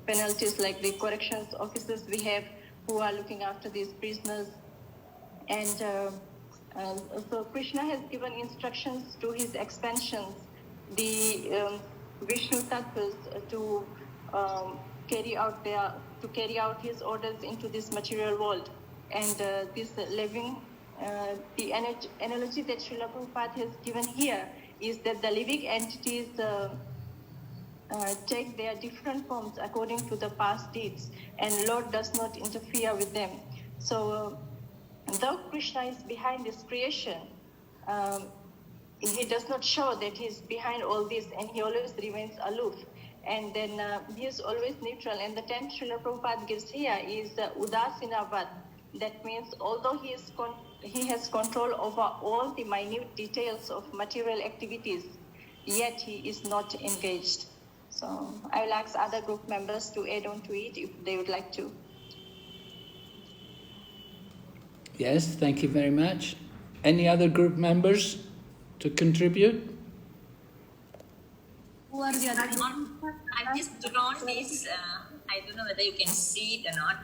penalties, like the corrections officers we have who are looking after these prisoners. And so Krishna has given instructions to his expansions, the Vishnu Tattvas, to carry out his orders into this material world. And this living, the analogy that Srila Prabhupada has given here is that the living entities take their different forms according to the past deeds, and Lord does not interfere with them. So though Krishna is behind this creation, he does not show that he's behind all this, and he always remains aloof. And then he is always neutral. And the term Srila Prabhupada gives here is udasinavad. That means although he has control over all the minute details of material activities, yet he is not engaged. So I will ask other group members to add on to it if they would like to. Yes, thank you very much. Any other group members to contribute? Who are the other I've just drawn this, I don't know whether you can see it or not.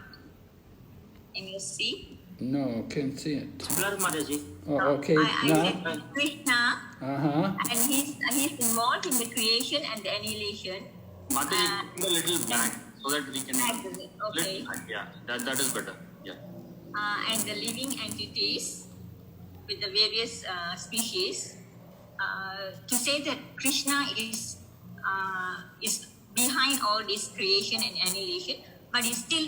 Can you see? No, can't see it. Blur Mataji. Oh, okay. I Now. said Krishna, and he's involved in the creation and the annihilation. Mataji, put a little back so that we can... Okay. Yeah, that is better. Yeah. And the living entities with the various species, to say that Krishna is behind all this creation and annihilation, but he's still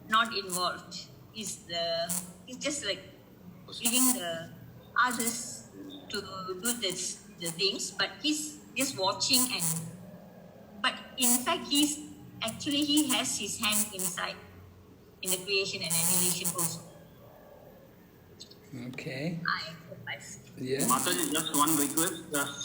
not involved. He's just like leaving the others to do the things, but he's just watching. But in fact, he has his hand inside in the creation and annihilation also. Okay. I Yeah. Mataji, just one request.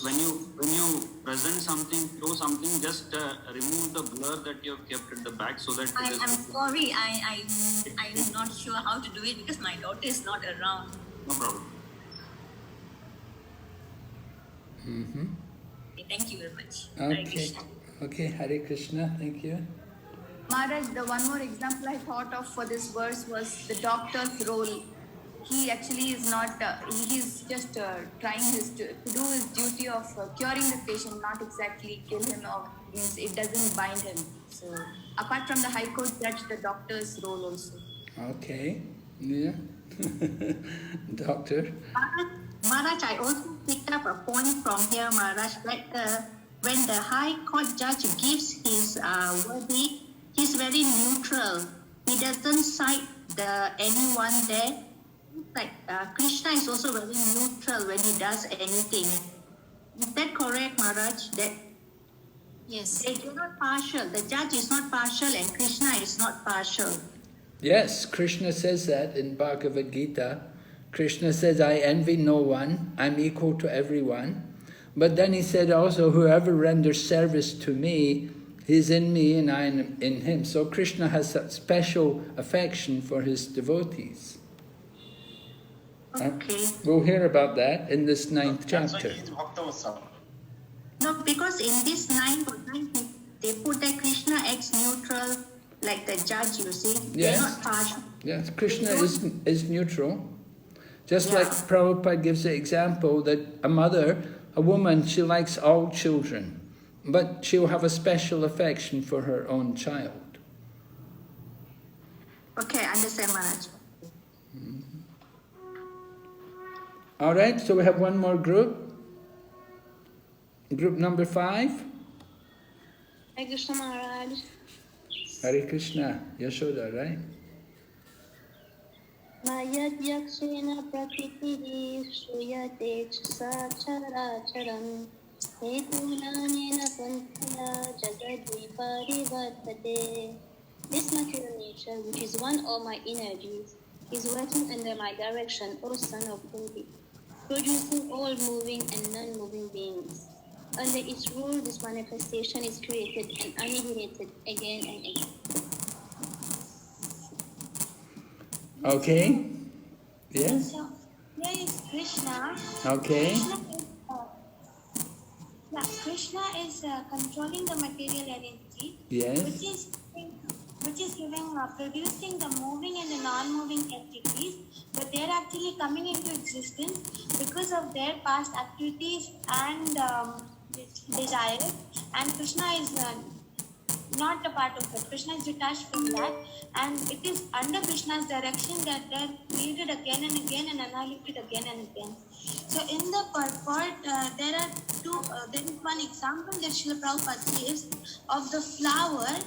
When you present something, show something, just remove the blur that you have kept at the back so that... I'm sorry, I'm not sure how to do it because my daughter is not around. No problem. Mm-hmm. Okay, thank you very much. Okay. Hare Krishna. Okay, Hare Krishna, thank you. Maharaj, the one more example I thought of for this verse was the doctor's role. He actually is not, he's just trying to do his duty of curing the patient, not exactly kill him, or means it doesn't bind him. So apart from the High Court judge, the doctor's role also. Okay, yeah, Doctor? Maharaj, I also picked up a point from here, Maharaj, that when the High Court judge gives his verdict, he's very neutral. He doesn't cite anyone there. Like Krishna is also very neutral when he does anything. Is that correct, Maharaj? That Yes. they're not partial. The judge is not partial and Krishna is not partial. Yes, Krishna says that in Bhagavad Gita. Krishna says, I envy no one, I'm equal to everyone. But then he said also, whoever renders service to me, he's in me and I am in him. So Krishna has that special affection for his devotees. Okay. We'll hear about that in this 9th chapter. No, because in this 9th, they put that Krishna acts neutral, like the judge, you see. Yes. They're not partial. Yes, Krishna is neutral. Just like Prabhupada gives the example that a woman, she likes all children, but she'll have a special affection for her own child. Okay, I understand, Maharaj. All right, so we have one more group. Group number 5. Hare Krishna Maharaj. Hare Krishna, Yashoda, right? Mayad yakshena prakritihi shruyate sacharacharam hetunanena santana jagadviparivartate. This material nature, which is one of my energies, is working under my direction, O son of Kunti, producing all moving and non-moving beings. Under its rule, this manifestation is created and annihilated again and again. Okay. Yes? So, here is Krishna. Okay. Krishna is controlling the material energy, Yes. which is producing the moving and the non-moving entities, but they are actually coming into existence because of their past activities and desires, and Krishna is not a part of it. Krishna is detached from that, and it is under Krishna's direction that they are created again and again and annihilated again and again. So in the purport, there are there is one example that Srila Prabhupada gives of the flower,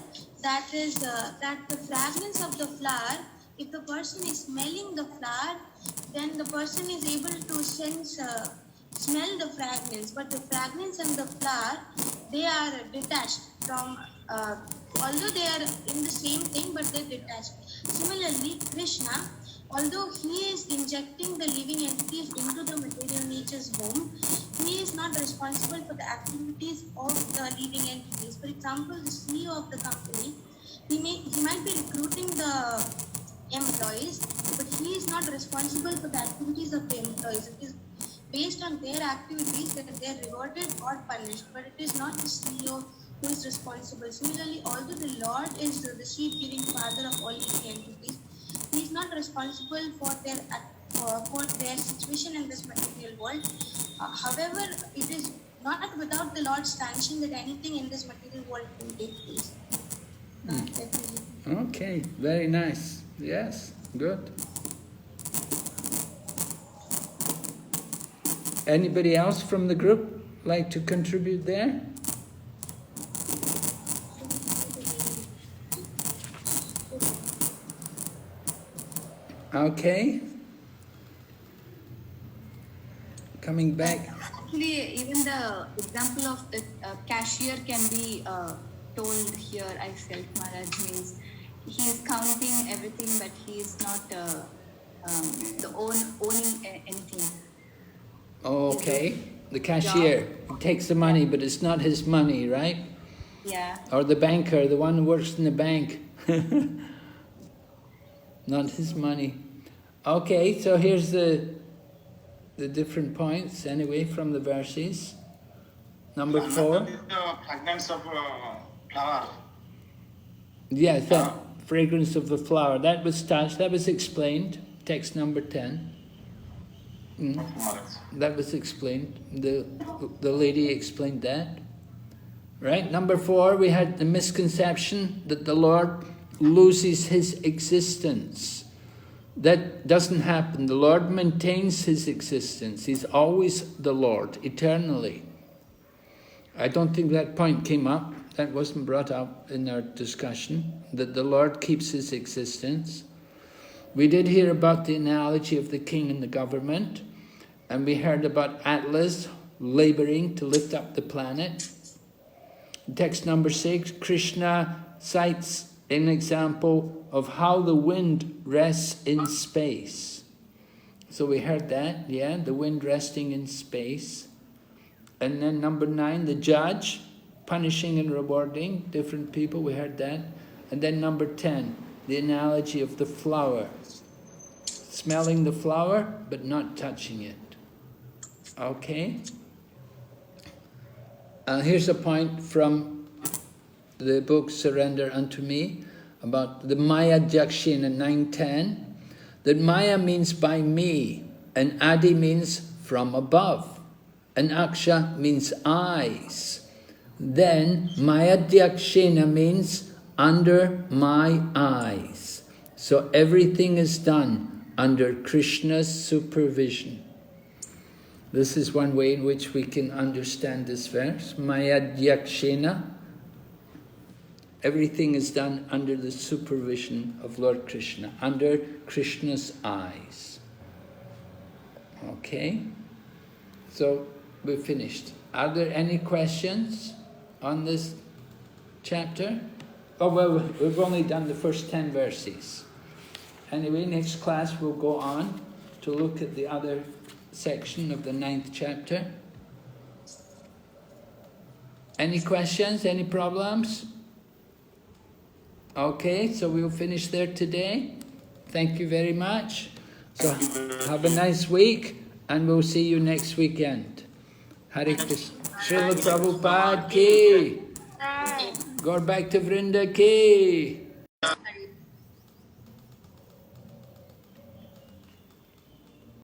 that the fragrance of the flower, if the person is smelling the flower, then the person is able to smell the fragrance, but the fragrance and the flower, they are detached from, although they are in the same thing, but they're detached. Similarly, Krishna, although he is injecting the living entities into the material nature's home, he is not responsible for the activities of the living entities. For example, the CEO of the company, he might be recruiting the employees, but he is not responsible for the activities of the employees. It is based on their activities that they are rewarded or punished, but it is not the CEO who is responsible. Similarly, although the Lord is the seed-giving father of all living entities, he is not responsible for their situation in this material world. However, it is not without the Lord's sanction that anything in this material world can take place. Okay, very nice. Yes, good. Anybody else from the group like to contribute there? Okay. Coming back. Actually, even the example of the cashier can be told here, I felt, Maharaj, means he is counting everything, but he is not owning anything. Okay. The cashier takes the money, but it's not his money, right? Yeah. Or the banker, the one who works in the bank. Not his money. Okay, so here's the different points, anyway, from the verses. Number 4. The fragrance of flower. Yes, that fragrance of the flower. That was touched, that was explained. Text number 10. That was explained. The lady explained that. Right? Number 4, we had the misconception that the Lord loses his existence. That doesn't happen. The Lord maintains his existence. He's always the Lord, eternally. I don't think that point came up. That wasn't brought up in our discussion, that the Lord keeps his existence. We did hear about the analogy of the king and the government, and we heard about Atlas laboring to lift up the planet. In text number 6, Krishna cites an example of how the wind rests in space. So we heard that, yeah, the wind resting in space. And then number 9, the judge punishing and rewarding different people, we heard that. And then number 10, the analogy of the flower. Smelling the flower, but not touching it. Okay? Here's a point from the book Surrender Unto Me about the Maya Dakshina 9:10, that Maya means by me, and Adi means from above, and Aksha means eyes. Then Maya Dakshina means under my eyes. So everything is done under Krishna's supervision. This is one way in which we can understand this verse. Maya Dakshina. Everything is done under the supervision of Lord Krishna, under Krishna's eyes. Okay? So, we're finished. Are there any questions on this chapter? Oh, well, we've only done the first 10 verses. Anyway, next class we'll go on to look at the other section of the 9th chapter. Any questions? Any problems? Okay, so we'll finish there today. Thank you very much. So have a nice week, and we'll see you next weekend. Hare Krishna. Srila Prabhupada ki. Gaur Bhakti Vrinda ki.